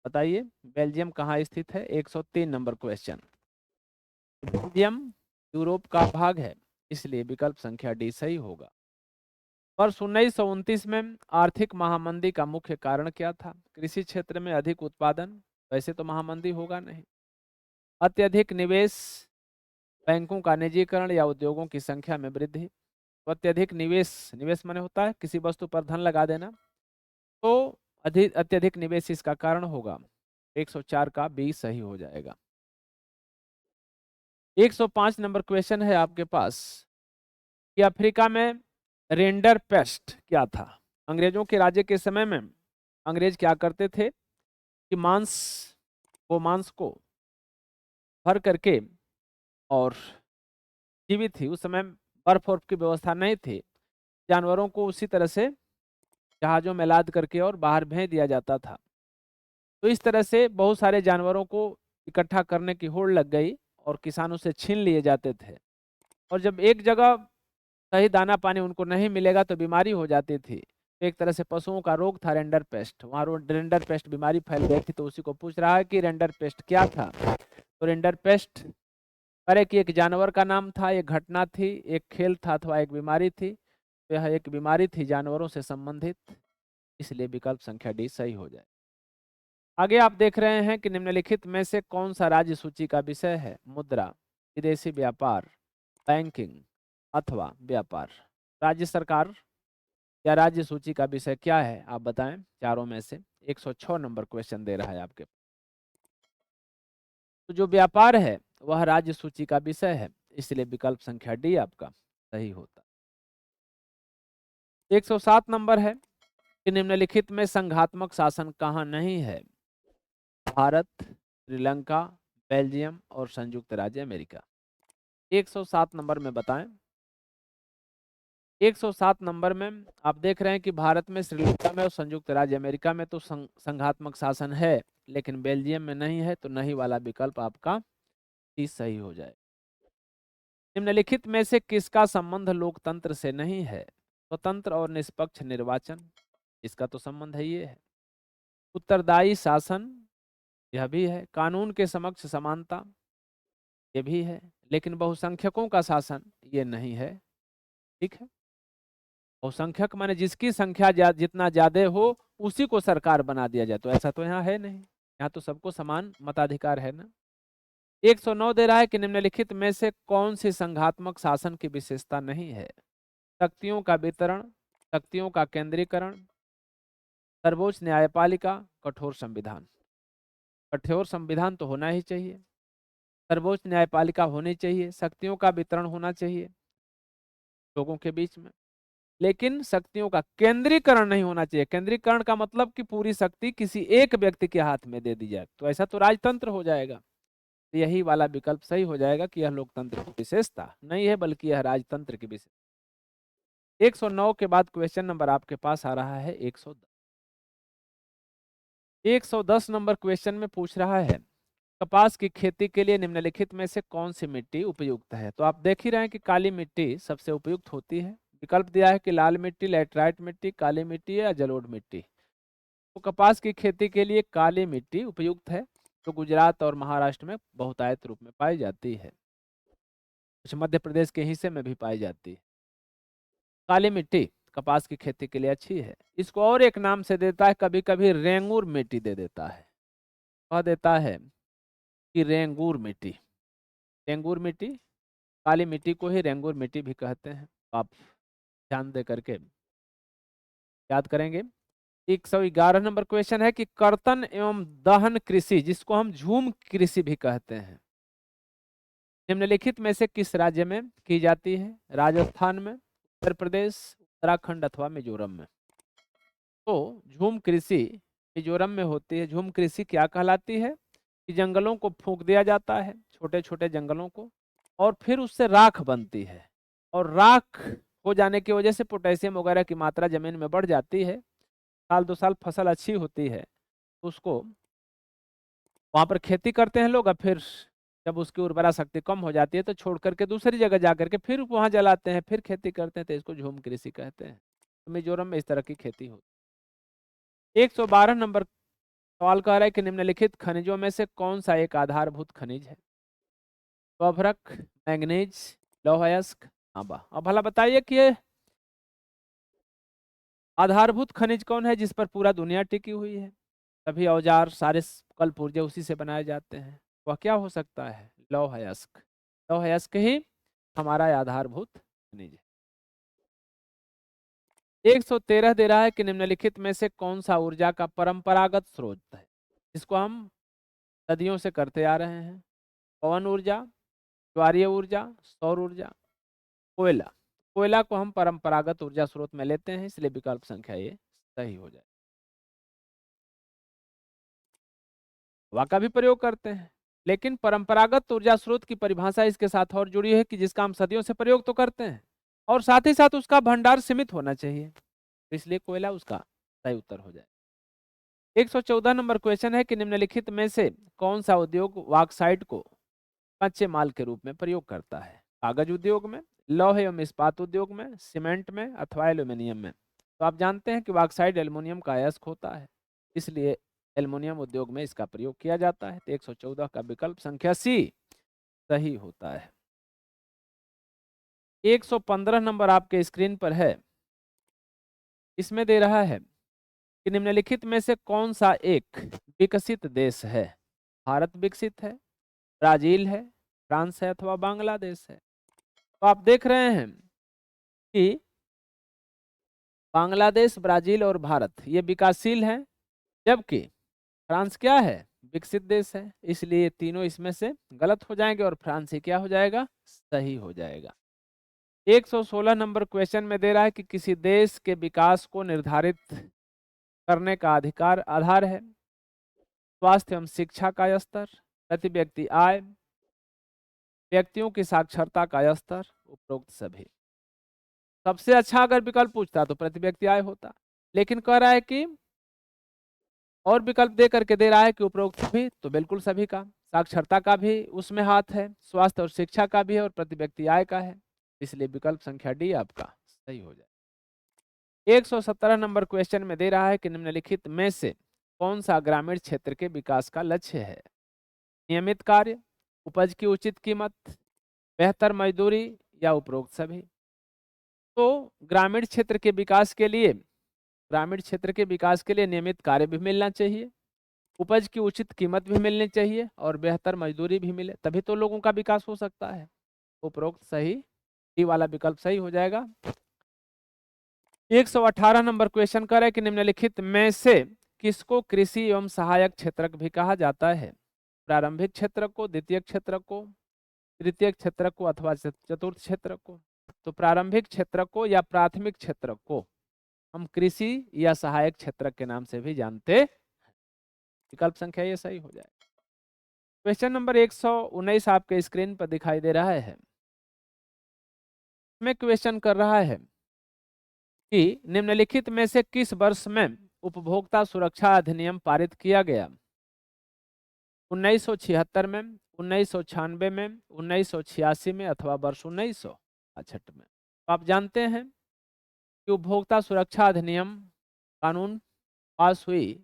बताइए बेल्जियम कहाँ स्थित है? 103 नंबर क्वेश्चन। बेल्जियम यूरोप का भाग है, इसलिए विकल्प संख्या डी सही होगा। वर्ष 1929 में आर्थिक महामंदी का मुख्य कारण क्या था? कृषि क्षेत्र में अधिक उत्पादन, वैसे तो महामंदी होगा नहीं, अत्यधिक निवेश, बैंकों का निजीकरण, या उद्योगों की संख्या में वृद्धि। तो अत्यधिक निवेश, निवेश माने होता है किसी वस्तु पर धन लगा देना, तो अत्यधिक निवेश इसका कारण होगा। 104 का बी सही हो जाएगा। 105 नंबर क्वेश्चन है आपके पास कि अफ्रीका में रेंडर पेस्ट क्या था? अंग्रेजों के राज्य के समय में अंग्रेज क्या करते थे कि मांस को भर करके, और जीवित थी, उस समय बर्फ वर्फ की व्यवस्था नहीं थी, जानवरों को उसी तरह से जहाजों में लाद करके और बाहर भेज दिया जाता था। तो इस तरह से बहुत सारे जानवरों को इकट्ठा करने की होड़ लग गई और किसानों से छीन लिए जाते थे। और जब एक जगह सही दाना पानी उनको नहीं मिलेगा तो बीमारी हो जाती थी। तो एक तरह से पशुओं का रोग था रेंडर पेस्ट, वहाँ रेंडर पेस्ट बीमारी फैल गई थी। तो उसी को पूछ रहा है कि रेंडर पेस्ट क्या था? तो रेंडर पेस्ट अरे कि एक जानवर का नाम था, एक घटना थी, एक खेल था, अथवा एक बीमारी थी। तो यह एक बीमारी थी जानवरों से संबंधित, इसलिए विकल्प संख्या डी सही हो जाए। आगे आप देख रहे हैं कि निम्नलिखित में से कौन सा राज्य सूची का विषय है? मुद्रा, विदेशी व्यापार, बैंकिंग, अथवा व्यापार। राज्य सरकार या राज्य सूची का विषय क्या है आप बताएं चारों में से? 106 नंबर क्वेश्चन दे रहा है आपके। तो जो व्यापार है वह राज्य सूची का विषय है, इसलिए विकल्प संख्या डी आपका सही होता। 107 नंबर है कि निम्नलिखित में संघात्मक शासन कहाँ नहीं है? भारत, श्रीलंका, बेल्जियम और संयुक्त राज्य अमेरिका। 107 नंबर में बताएं। 107 नंबर में आप देख रहे हैं कि भारत में, श्रीलंका में और संयुक्त राज्य अमेरिका में तो संघात्मक शासन है, लेकिन बेल्जियम में नहीं है। तो नहीं वाला विकल्प आपका सी सही हो जाए। निम्नलिखित में से किसका संबंध लोकतंत्र से नहीं है? स्वतंत्र और निष्पक्ष निर्वाचन, इसका तो संबंध है, ये है। उत्तरदायी शासन, यह भी है। कानून के समक्ष समानता, ये भी है। लेकिन बहुसंख्यकों का शासन, ये नहीं है। ठीक है, बहुसंख्यक माने जिसकी संख्या जितना ज्यादा हो उसी को सरकार बना दिया जाए, तो ऐसा तो यहाँ है नहीं। यहाँ तो सबको समान मताधिकार है ना। 109 दे रहा है कि निम्नलिखित में से कौन सी संघात्मक शासन की विशेषता नहीं है? शक्तियों का वितरण, शक्तियों का केंद्रीकरण, सर्वोच्च न्यायपालिका, कठोर संविधान। कठोर संविधान तो होना ही चाहिए, सर्वोच्च न्यायपालिका होनी चाहिए, शक्तियों का वितरण होना चाहिए लोगों के बीच में, लेकिन शक्तियों का केंद्रीकरण नहीं होना चाहिए। केंद्रीकरण का मतलब कि पूरी शक्ति किसी एक व्यक्ति के हाथ में दे दी जाए, तो ऐसा तो राजतंत्र हो जाएगा। तो यही वाला विकल्प सही हो जाएगा कि यह लोकतंत्र की विशेषता नहीं है, बल्कि यह राजतंत्र की विशेषता। 109 के बाद क्वेश्चन नंबर आपके पास आ रहा है 110। 110 नंबर क्वेश्चन में पूछ रहा है कपास की खेती के लिए निम्नलिखित में से कौन सी मिट्टी उपयुक्त है? तो आप देख ही रहे हैं कि काली मिट्टी सबसे उपयुक्त होती है। विकल्प दिया है कि लाल मिट्टी, लैटराइट मिट्टी, काली मिट्टी या जलोढ़ मिट्टी। तो कपास की खेती के लिए काली मिट्टी उपयुक्त है, जो गुजरात और महाराष्ट्र में बहुतायत रूप में पाई जाती है, कुछ मध्य प्रदेश के हिस्से में भी पाई जाती है। काली मिट्टी कपास की खेती के लिए अच्छी है। इसको और एक नाम से देता है, कभी कभी रेंगूर मिट्टी दे देता है। कह देता है कि रेंगूर मिट्टी, रेंगूर मिट्टी, काली मिट्टी को ही रेंगूर मिट्टी भी कहते हैं। तो आप ध्यान दे करके याद करेंगे। 111 नंबर क्वेश्चन है कि कर्तन एवं दहन कृषि, जिसको हम झूम कृषि भी कहते हैं, निम्नलिखित में से किस राज्य में की जाती है? राजस्थान में, उत्तर प्रदेश, उत्तराखंड अथवा मिजोरम में। तो झूम कृषि मिजोरम में होती है। झूम कृषि क्या कहलाती है? कि जंगलों को फूंक दिया जाता है, छोटे छोटे जंगलों को, और फिर उससे राख बनती है, और राख हो जाने की वजह से पोटेशियम वगैरह की मात्रा जमीन में बढ़ जाती है। साल 2 साल फसल अच्छी होती है, तो उसको वहां पर खेती करते हैं लोग, और फिर जब उसकी उर्वरा शक्ति कम हो जाती है तो छोड़ करके दूसरी जगह जा करके फिर वहां जलाते हैं, फिर खेती करते हैं, तो इसको झूम कृषि कहते हैं। तो मिजोरम में इस तरह की खेती होती है। 112 नंबर सवाल कह रहा है कि निम्नलिखित खनिजों में से कौन सा एक आधारभूत खनिज है? स्वभ्रक, मैंगनीज, लौह अयस्क, तांबा। अब भला बताइए कि ये आधारभूत खनिज कौन है जिस पर पूरा दुनिया टिकी हुई है? सभी औजार, सारे कल पुर्जे उसी से बनाए जाते हैं। वह क्या हो सकता है? लौह अयस्क। लौह अयस्क ही हमारा आधारभूत खनिज है। 113 दे रहा है कि निम्नलिखित में से कौन सा ऊर्जा का परंपरागत स्रोत है, जिसको हम सदियों से करते आ रहे हैं? पवन ऊर्जा, ज्वारीय ऊर्जा, सौर ऊर्जा, कोयला। कोयला को हम परंपरागत ऊर्जा स्रोत में लेते हैं, इसलिए विकल्प संख्या ये सही हो जाए। हवा का भी प्रयोग करते हैं, लेकिन परंपरागत ऊर्जा स्रोत की परिभाषा इसके साथ और जुड़ी है कि जिसका हम सदियों से प्रयोग तो करते हैं, और साथ ही साथ उसका भंडार सीमित होना चाहिए, तो इसलिए कोयला उसका सही उत्तर हो जाए। 114 नंबर क्वेश्चन है कि निम्नलिखित में से कौन सा उद्योग बॉक्साइट को कच्चे माल के रूप में प्रयोग करता है? कागज उद्योग में, लौह एवं इस्पात उद्योग में, सीमेंट में अथवा एल्यूमिनियम में। तो आप जानते हैं कि बॉक्साइट एल्यूमिनियम का अयस्क होता है, इसलिए एल्यूमिनियम उद्योग में इसका प्रयोग किया जाता है। तो 114 का विकल्प संख्या सी सही होता है। 115 नंबर आपके स्क्रीन पर है। इसमें दे रहा है कि निम्नलिखित में से कौन सा एक विकसित देश है? भारत विकसित है, ब्राजील है, फ्रांस है अथवा बांग्लादेश है। तो आप देख रहे हैं कि बांग्लादेश, ब्राजील और भारत ये विकासशील हैं, जबकि फ्रांस क्या है? विकसित देश है। इसलिए तीनों इसमें से गलत हो जाएंगे और फ्रांस ही क्या हो जाएगा? सही हो जाएगा। 116 नंबर क्वेश्चन में दे रहा है कि किसी देश के विकास को निर्धारित करने का अधिकार आधार है? स्वास्थ्य एवं शिक्षा का स्तर, प्रति व्यक्ति आय, व्यक्तियों की साक्षरता का स्तर, उपरोक्त सभी। सबसे अच्छा अगर विकल्प पूछता तो प्रति व्यक्ति आय होता, लेकिन कह रहा है कि और विकल्प दे करके दे रहा है कि उपरोक्त सभी, तो बिल्कुल सभी का। साक्षरता का भी उसमें हाथ है, स्वास्थ्य और शिक्षा का भी है, और प्रति व्यक्ति आय का है, इसलिए विकल्प संख्या डी आपका सही हो जाए। 117 नंबर क्वेश्चन में दे रहा है कि निम्नलिखित में से कौन सा ग्रामीण क्षेत्र के विकास का लक्ष्य है? नियमित कार्य, उपज की उचित कीमत, बेहतर मजदूरी या उपरोक्त सभी। तो ग्रामीण क्षेत्र के विकास के लिए, ग्रामीण क्षेत्र के विकास के लिए नियमित कार्य भी मिलना चाहिए, उपज की उचित कीमत भी मिलनी चाहिए, और बेहतर मजदूरी भी मिले, तभी तो लोगों का विकास हो सकता है। उपरोक्त सही, डी वाला विकल्प सही हो जाएगा। 118 नंबर क्वेश्चन कर है कि निम्नलिखित में से किसको कृषि एवं सहायक क्षेत्रक भी कहा जाता है? प्रारंभिक क्षेत्र को, द्वितीय क्षेत्र को, तृतीय क्षेत्र को अथवा चतुर्थ क्षेत्र को। तो प्रारंभिक क्षेत्र को या प्राथमिक क्षेत्र को हम कृषि या सहायक क्षेत्र के नाम से भी जानते। विकल्प संख्या ये सही हो जाए। क्वेश्चन नंबर 119 आपके स्क्रीन पर दिखाई दे रहा है। में क्वेश्चन कर रहा है कि निम्नलिखित में से किस वर्ष में उपभोक्ता सुरक्षा अधिनियम पारित किया गया? 1976 में, 1996 में, 1986 में अथवा वर्ष 1962 में। तो आप जानते हैं कि उपभोक्ता सुरक्षा अधिनियम कानून पास हुई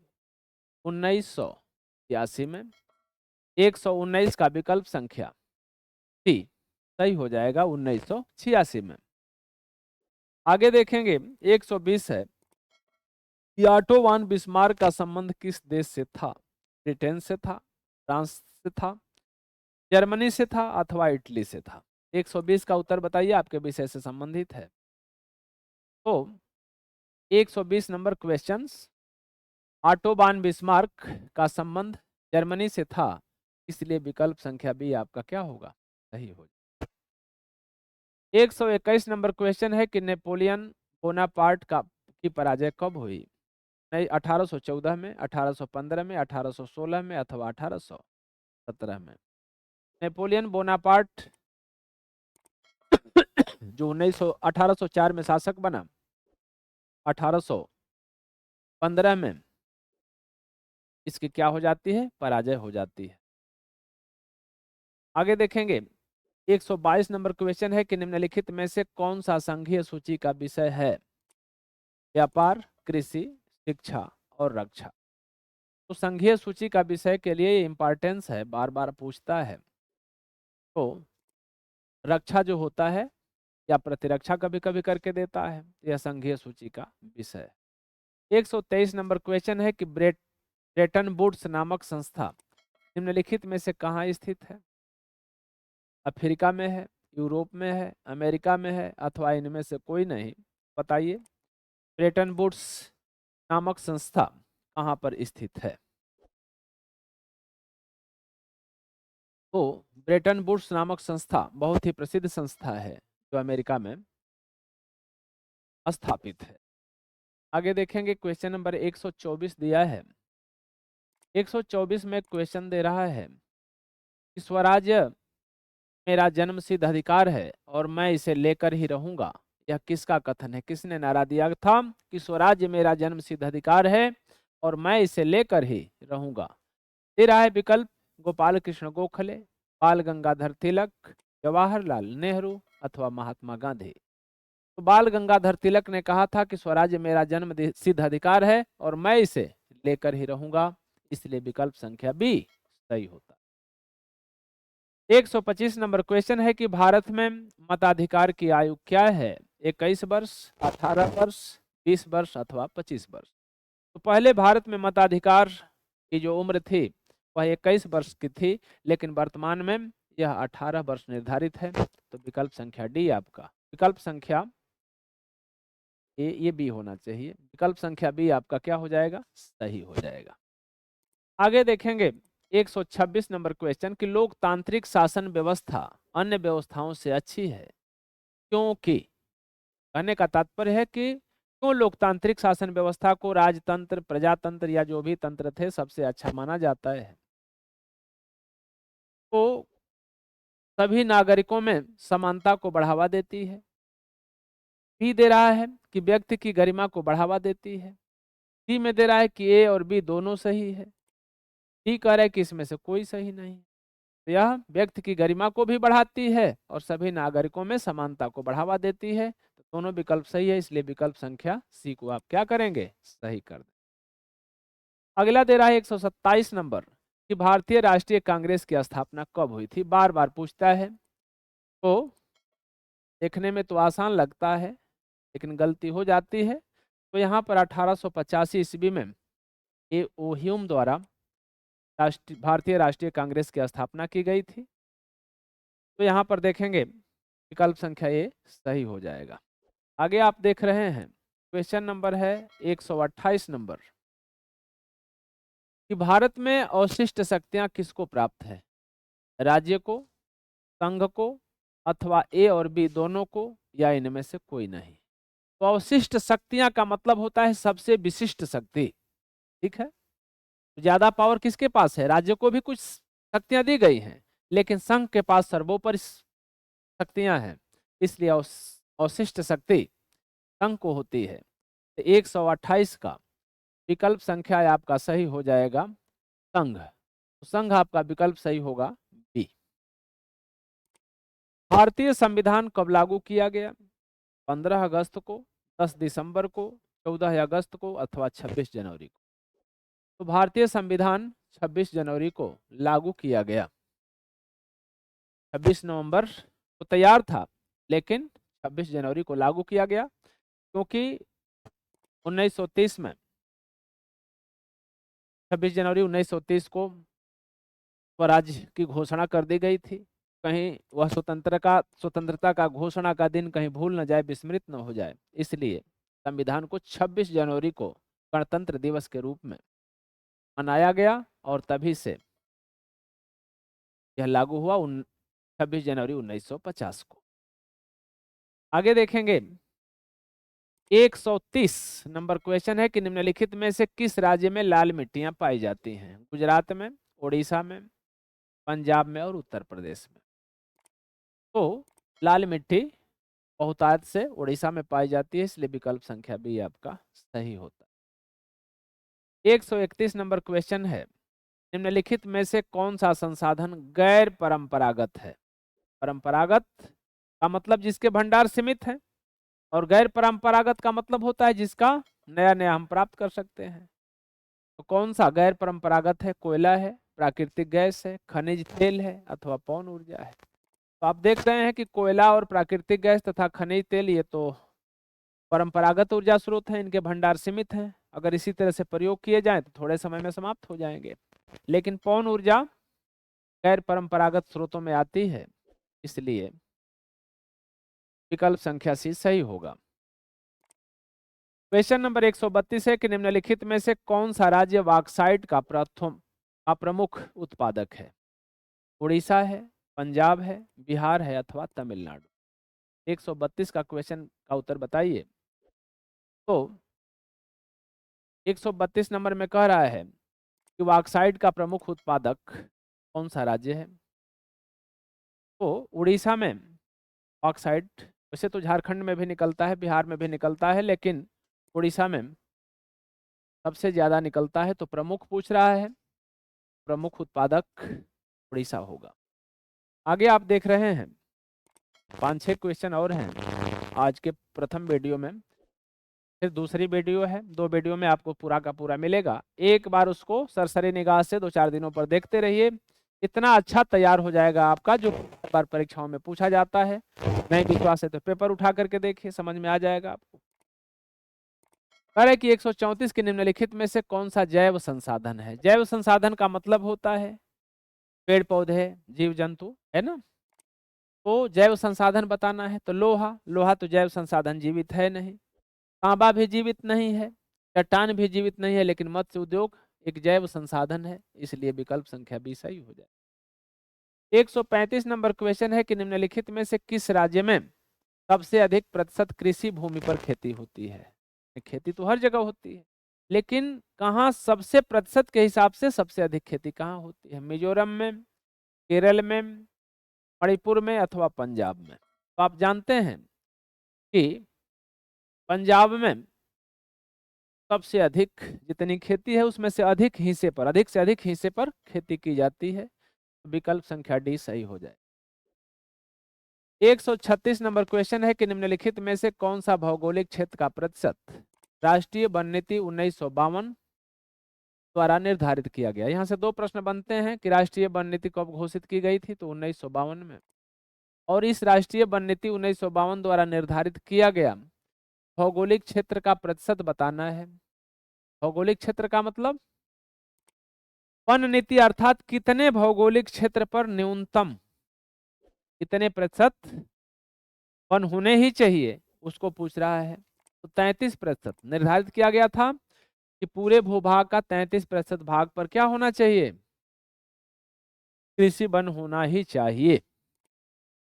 1986 में। 119 का विकल्प संख्या सी सही हो जाएगा 1986 में। आगे देखेंगे 120 है कि ऑटो वान बिस्मार्क का संबंध किस देश से था? ब्रिटेन से था, फ्रांस से था, जर्मनी से था अथवा इटली से था? 120 का उत्तर बताइए, आपके विषय से संबंधित है। तो 120 नंबर क्वेश्चंस, ऑटोबान बिस्मार्क का संबंध जर्मनी से था, इसलिए विकल्प संख्या बी आपका क्या होगा? सही हो। 121 नंबर क्वेश्चन है कि नेपोलियन बोनापार्ट का की पराजय कब हुई? नहीं, 1814 में, 1815 में, 1816 में अथवा 1817 में? नेपोलियन बोनापार्ट जो 1804 में शासक बना, 1815 में इसकी क्या हो जाती है? पराजय हो जाती है। आगे देखेंगे 122 नंबर क्वेश्चन है कि निम्नलिखित में से कौन सा संघीय सूची का विषय है? व्यापार, कृषि, शिक्षा और रक्षा। तो संघीय सूची का विषय के लिए इंपॉर्टेंस है, बार बार पूछता है। तो रक्षा जो होता है या प्रतिरक्षा कभी कभी करके देता है, यह संघीय सूची का विषय है। 123 नंबर क्वेश्चन है कि ब्रेटन वुड्स नामक संस्था निम्नलिखित में से कहाँ स्थित है? अफ्रीका में है, यूरोप में है, अमेरिका में है अथवा इनमें से कोई नहीं? बताइए, ब्रेटन वुड्स नामक संस्था कहाँ पर स्थित है? तो ब्रेटन वुड्स नामक संस्था बहुत ही प्रसिद्ध संस्था है जो अमेरिका में स्थापित है। आगे देखेंगे क्वेश्चन नंबर 124 दिया है। 124 में क्वेश्चन दे रहा है कि स्वराज्य मेरा जन्मसिद्ध अधिकार है और मैं इसे लेकर ही रहूंगा। यह किसका कथन है? किसने नारा दिया था कि स्वराज्य मेरा जन्मसिद्ध अधिकार है और मैं इसे लेकर ही रहूंगा? दे रहा है विकल्प गोपाल कृष्ण गोखले, बाल गंगाधर तिलक, जवाहरलाल नेहरू अथवा महात्मा गांधी। तो बाल गंगाधर तिलक ने कहा था कि स्वराज्य मेरा जन्म सिद्ध अधिकार है और मैं इसे लेकर ही रहूंगा, इसलिए विकल्प संख्या बी सही होता। 125 नंबर क्वेश्चन है कि भारत में मताधिकार की आयु क्या है? 21 वर्ष, 18 वर्ष, 20 वर्ष अथवा 25 वर्ष? तो पहले भारत में मताधिकार की जो उम्र थी वह 21 वर्ष की थी, लेकिन वर्तमान में यह 18 वर्ष निर्धारित है। तो विकल्प संख्या डी आपका, विकल्प संख्या ये बी होना चाहिए। विकल्प संख्या बी आपका क्या हो जाएगा? सही हो जाएगा। आगे देखेंगे 126 नंबर क्वेश्चन कि लोकतांत्रिक शासन व्यवस्था अन्य व्यवस्थाओं से अच्छी है क्योंकि? कहने का तात्पर्य है कि क्यों लोकतांत्रिक शासन व्यवस्था को राजतंत्र, प्रजातंत्र या जो भी तंत्र थे सबसे अच्छा माना जाता है? तो सभी नागरिकों में समानता को बढ़ावा देती है। बी दे रहा है कि व्यक्ति की गरिमा को बढ़ावा देती है। सी में दे रहा है कि ए और बी दोनों सही है। डी कह रहा है कि इसमें से कोई सही नहीं। तो यह व्यक्ति की गरिमा को भी बढ़ाती है और सभी नागरिकों में समानता को बढ़ावा देती है। तो दोनों विकल्प सही है, इसलिए विकल्प संख्या सी को आप क्या करेंगे? सही कर दें। अगला दे रहा है 127 नंबर कि भारतीय राष्ट्रीय कांग्रेस की स्थापना कब हुई थी? बार बार पूछता है। तो देखने में तो आसान लगता है लेकिन गलती हो जाती है। तो यहाँ पर 1885 ईस्वी में ए ओ ह्यूम द्वारा भारतीय राष्ट्रीय कांग्रेस की स्थापना की गई थी। तो यहाँ पर देखेंगे विकल्प संख्या ए सही हो जाएगा। आगे आप देख रहे हैं क्वेश्चन नंबर है 128 नंबर कि भारत में अवशिष्ट शक्तियां किसको प्राप्त है? राज्य को, संघ को अथवा ए और बी दोनों को या इनमें से कोई नहीं? तो अवशिष्ट शक्तियां का मतलब होता है सबसे विशिष्ट शक्ति। ठीक है, ज्यादा पावर किसके पास है? राज्य को भी कुछ शक्तियां दी गई हैं लेकिन संघ के पास सर्वोपरि शक्तियां हैं, इसलिए अवशिष्ट शक्ति संघ को होती है। तो 128 का विकल्प संख्या आपका सही हो जाएगा संघ। तो संघ आपका विकल्प सही होगा बी। भारतीय संविधान कब लागू किया गया? 15 अगस्त को, 10 दिसंबर को, 14 अगस्त को अथवा 26 जनवरी को? तो भारतीय संविधान 26 जनवरी को लागू किया गया। 26 नवंबर को तैयार था लेकिन 26 जनवरी को लागू किया गया। क्योंकि 1930 में 26 जनवरी 1930 को स्वराज्य की घोषणा कर दी गई थी। कहीं वह स्वतंत्रता का घोषणा का दिन कहीं भूल न जाए, विस्मृत न हो जाए, इसलिए संविधान को 26 जनवरी को गणतंत्र दिवस के रूप में मनाया गया और तभी से यह लागू हुआ 26 जनवरी 1950 को। आगे देखेंगे 130 नंबर क्वेश्चन है कि निम्नलिखित में से किस राज्य में लाल मिट्टियां पाई जाती हैं? गुजरात में, उड़ीसा में, पंजाब में और उत्तर प्रदेश में। तो लाल मिट्टी बहुतायत से उड़ीसा में पाई जाती है, इसलिए विकल्प संख्या बी आपका सही होता है। 131 नंबर क्वेश्चन है, निम्नलिखित में से कौन सा संसाधन गैर परंपरागत है? परंपरागत का मतलब जिसके भंडार सीमित है, और गैर परंपरागत का मतलब होता है जिसका नया नया हम प्राप्त कर सकते हैं। तो कौन सा गैर परंपरागत है? कोयला है, प्राकृतिक गैस है, खनिज तेल है अथवा पवन ऊर्जा है। तो आप देख रहे हैं कि कोयला और प्राकृतिक गैस तथा खनिज तेल ये तो परंपरागत ऊर्जा स्रोत हैं, इनके भंडार सीमित हैं। अगर इसी तरह से प्रयोग किए जाएं तो थोड़े समय में समाप्त हो जाएंगे। लेकिन पवन ऊर्जा गैर परंपरागत स्रोतों में आती है, इसलिए विकल्प संख्या सी सही होगा। क्वेश्चन नंबर 132 है कि निम्नलिखित में से कौन सा राज्य बॉक्साइट का प्रमुख उत्पादक है? उड़ीसा है, पंजाब है, बिहार है अथवा तमिलनाडु। 132 का क्वेश्चन का उत्तर बताइए। तो 132 नंबर में कह रहा है कि बॉक्साइट का प्रमुख उत्पादक कौन सा राज्य है? तो उड़ीसा में बॉक्साइट, वैसे तो झारखंड में भी निकलता है, बिहार में भी निकलता है, लेकिन उड़ीसा में सबसे ज्यादा निकलता है। तो प्रमुख पूछ रहा है, प्रमुख उत्पादक उड़ीसा होगा। आगे आप देख रहे हैं 5-6 क्वेश्चन और हैं आज के प्रथम वीडियो में, फिर दूसरी वीडियो है, 2 वीडियो में आपको पूरा का पूरा मिलेगा। एक बार उसको सरसरी निगाह से 2-4 दिनों पर देखते रहिए, इतना अच्छा तैयार हो जाएगा आपका, जो बार परीक्षाओं में पूछा जाता है। नहीं विश्वास है तो पेपर उठा करके देखिए, समझ में आ जाएगा आपको। कह रहे कि 134 के निम्नलिखित में से कौन सा जैव संसाधन है? जैव संसाधन का मतलब होता है पेड़ पौधे, जीव जंतु, है ना। तो जैव संसाधन बताना है तो लोहा, लोहा तो जैव संसाधन जीवित है नहीं। तांबा भी जीवित नहीं है, चट्टान भी जीवित नहीं है, लेकिन मत्स्य उद्योग एक जैव संसाधन है, इसलिए विकल्प संख्या बी सही हो जाए। 135 नंबर क्वेश्चन है कि निम्नलिखित में से किस राज्य में सबसे अधिक प्रतिशत कृषि भूमि पर खेती होती है? खेती तो हर जगह होती है, लेकिन कहाँ सबसे प्रतिशत के हिसाब से सबसे अधिक खेती कहाँ होती है? मिजोरम में, केरल में, मणिपुर में अथवा पंजाब में। तो आप जानते हैं कि पंजाब में सबसे अधिक जितनी खेती है उसमें से अधिक से अधिक हिस्से पर खेती की जाती है। विकल्प संख्या डी सही हो जाए। 136 नंबर क्वेश्चन है कि निम्नलिखित में से कौन सा भौगोलिक क्षेत्र का प्रतिशत राष्ट्रीय वन नीति 1952 द्वारा निर्धारित किया गया? यहाँ से 2 प्रश्न बनते हैं कि राष्ट्रीय वन नीति कब घोषित की गई थी? तो 1952 में। और इस राष्ट्रीय वन नीति 1952 द्वारा निर्धारित किया गया भौगोलिक क्षेत्र का प्रतिशत बताना है। भौगोलिक क्षेत्र का मतलब वन नीति अर्थात कितने भौगोलिक क्षेत्र पर न्यूनतम कितने प्रतिशत वन होने ही चाहिए, उसको पूछ रहा है। तो 33% निर्धारित किया गया था कि पूरे भूभाग का 33% भाग पर क्या होना चाहिए? कृषि वन होना ही चाहिए।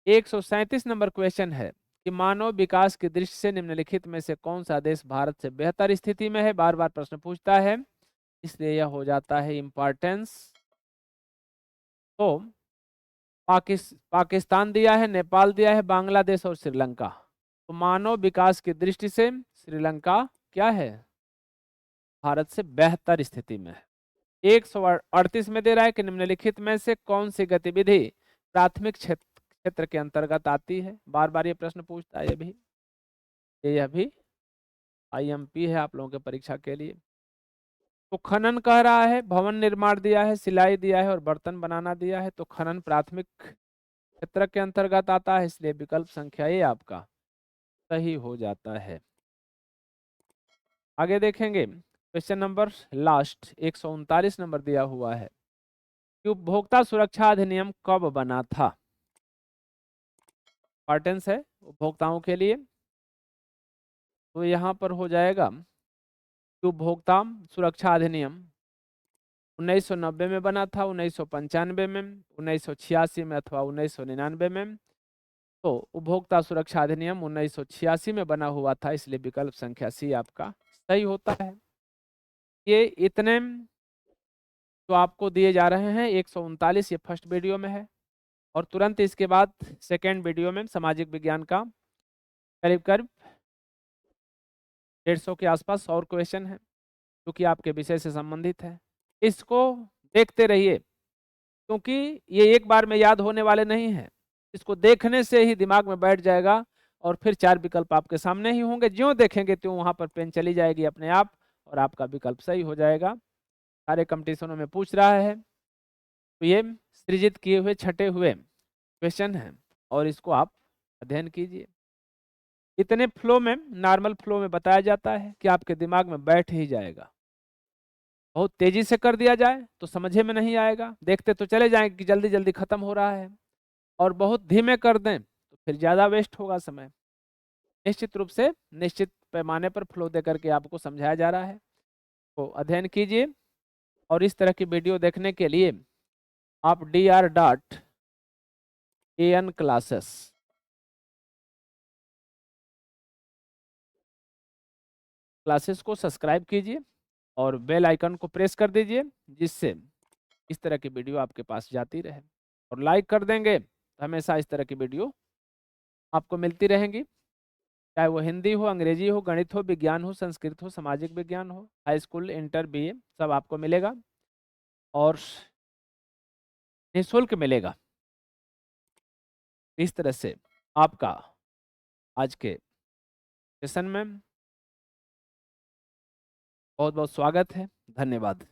137 नंबर क्वेश्चन है कि मानव विकास की दृष्टि से निम्नलिखित में से कौन सा देश भारत से बेहतर स्थिति में है? बार बार प्रश्न पूछता है, इसलिए यह हो जाता है इम्पोर्टेंस। तो पाकिस्तान दिया है, नेपाल दिया है, बांग्लादेश और श्रीलंका। तो मानव विकास की दृष्टि से श्रीलंका क्या है? भारत से बेहतर स्थिति में है। 138 में दे रहा है कि निम्नलिखित में से कौन सी गतिविधि प्राथमिक क्षेत्र के अंतर्गत आती है? बार बार ये प्रश्न पूछता है। यह भी IMP है आप लोगों के परीक्षा के लिए। तो खनन कह रहा है, भवन निर्माण दिया है, सिलाई दिया है और बर्तन बनाना दिया है। तो खनन प्राथमिक क्षेत्र के अंतर्गत आता है, इसलिए विकल्प संख्या ए आपका सही हो जाता है। आगे देखेंगे क्वेश्चन नंबर लास्ट 139 नंबर दिया हुआ है कि उपभोक्ता सुरक्षा अधिनियम कब बना था। इंपॉर्टेंस है उपभोक्ताओं के लिए। तो यहाँ पर हो जाएगा कि उपभोक्ता सुरक्षा अधिनियम 1990 में बना था, 1995 में, 1986 में अथवा 1999 में। तो उपभोक्ता सुरक्षा अधिनियम 1986 में बना हुआ था, इसलिए विकल्प संख्या सी आपका सही होता है। ये इतने तो आपको दिए जा रहे हैं 139, ये फर्स्ट वीडियो में है। और तुरंत इसके बाद सेकेंड वीडियो में सामाजिक विज्ञान का करीब करीब 150 के आसपास और क्वेश्चन है जो कि आपके विषय से संबंधित है। इसको देखते रहिए क्योंकि ये एक बार में याद होने वाले नहीं है। इसको देखने से ही दिमाग में बैठ जाएगा और फिर 4 विकल्प आपके सामने ही होंगे। ज्यों देखेंगे त्यों वहां पर पेन चली जाएगी अपने आप और आपका विकल्प सही हो जाएगा। सारे कंपटीशनों में पूछ रहा है। तो ये सृजित किए हुए छटे हुए क्वेश्चन हैं और इसको आप अध्ययन कीजिए। इतने फ्लो में, नॉर्मल फ्लो में बताया जाता है कि आपके दिमाग में बैठ ही जाएगा। बहुत तेजी से कर दिया जाए तो समझे में नहीं आएगा, देखते तो चले जाएंगे कि जल्दी जल्दी खत्म हो रहा है, और बहुत धीमे कर दें तो फिर ज्यादा वेस्ट होगा समय। निश्चित रूप से निश्चित पैमाने पर फ्लो दे करके आपको समझाया जा रहा है, तो अध्ययन कीजिए। और इस तरह की वीडियो देखने के लिए आप dr.an क्लासेस को सब्सक्राइब कीजिए और बेल आइकन को प्रेस कर दीजिए, जिससे इस तरह की वीडियो आपके पास जाती रहे। और लाइक कर देंगे तो हमेशा इस तरह की वीडियो आपको मिलती रहेंगी, चाहे वो हिंदी हो, अंग्रेजी हो, गणित हो, विज्ञान हो, संस्कृत हो, सामाजिक विज्ञान हो, हाई स्कूल, इंटर, बीए, सब आपको मिलेगा और निःशुल्क मिलेगा। इस तरह से आपका आज के सेशन में बहुत बहुत स्वागत है। धन्यवाद।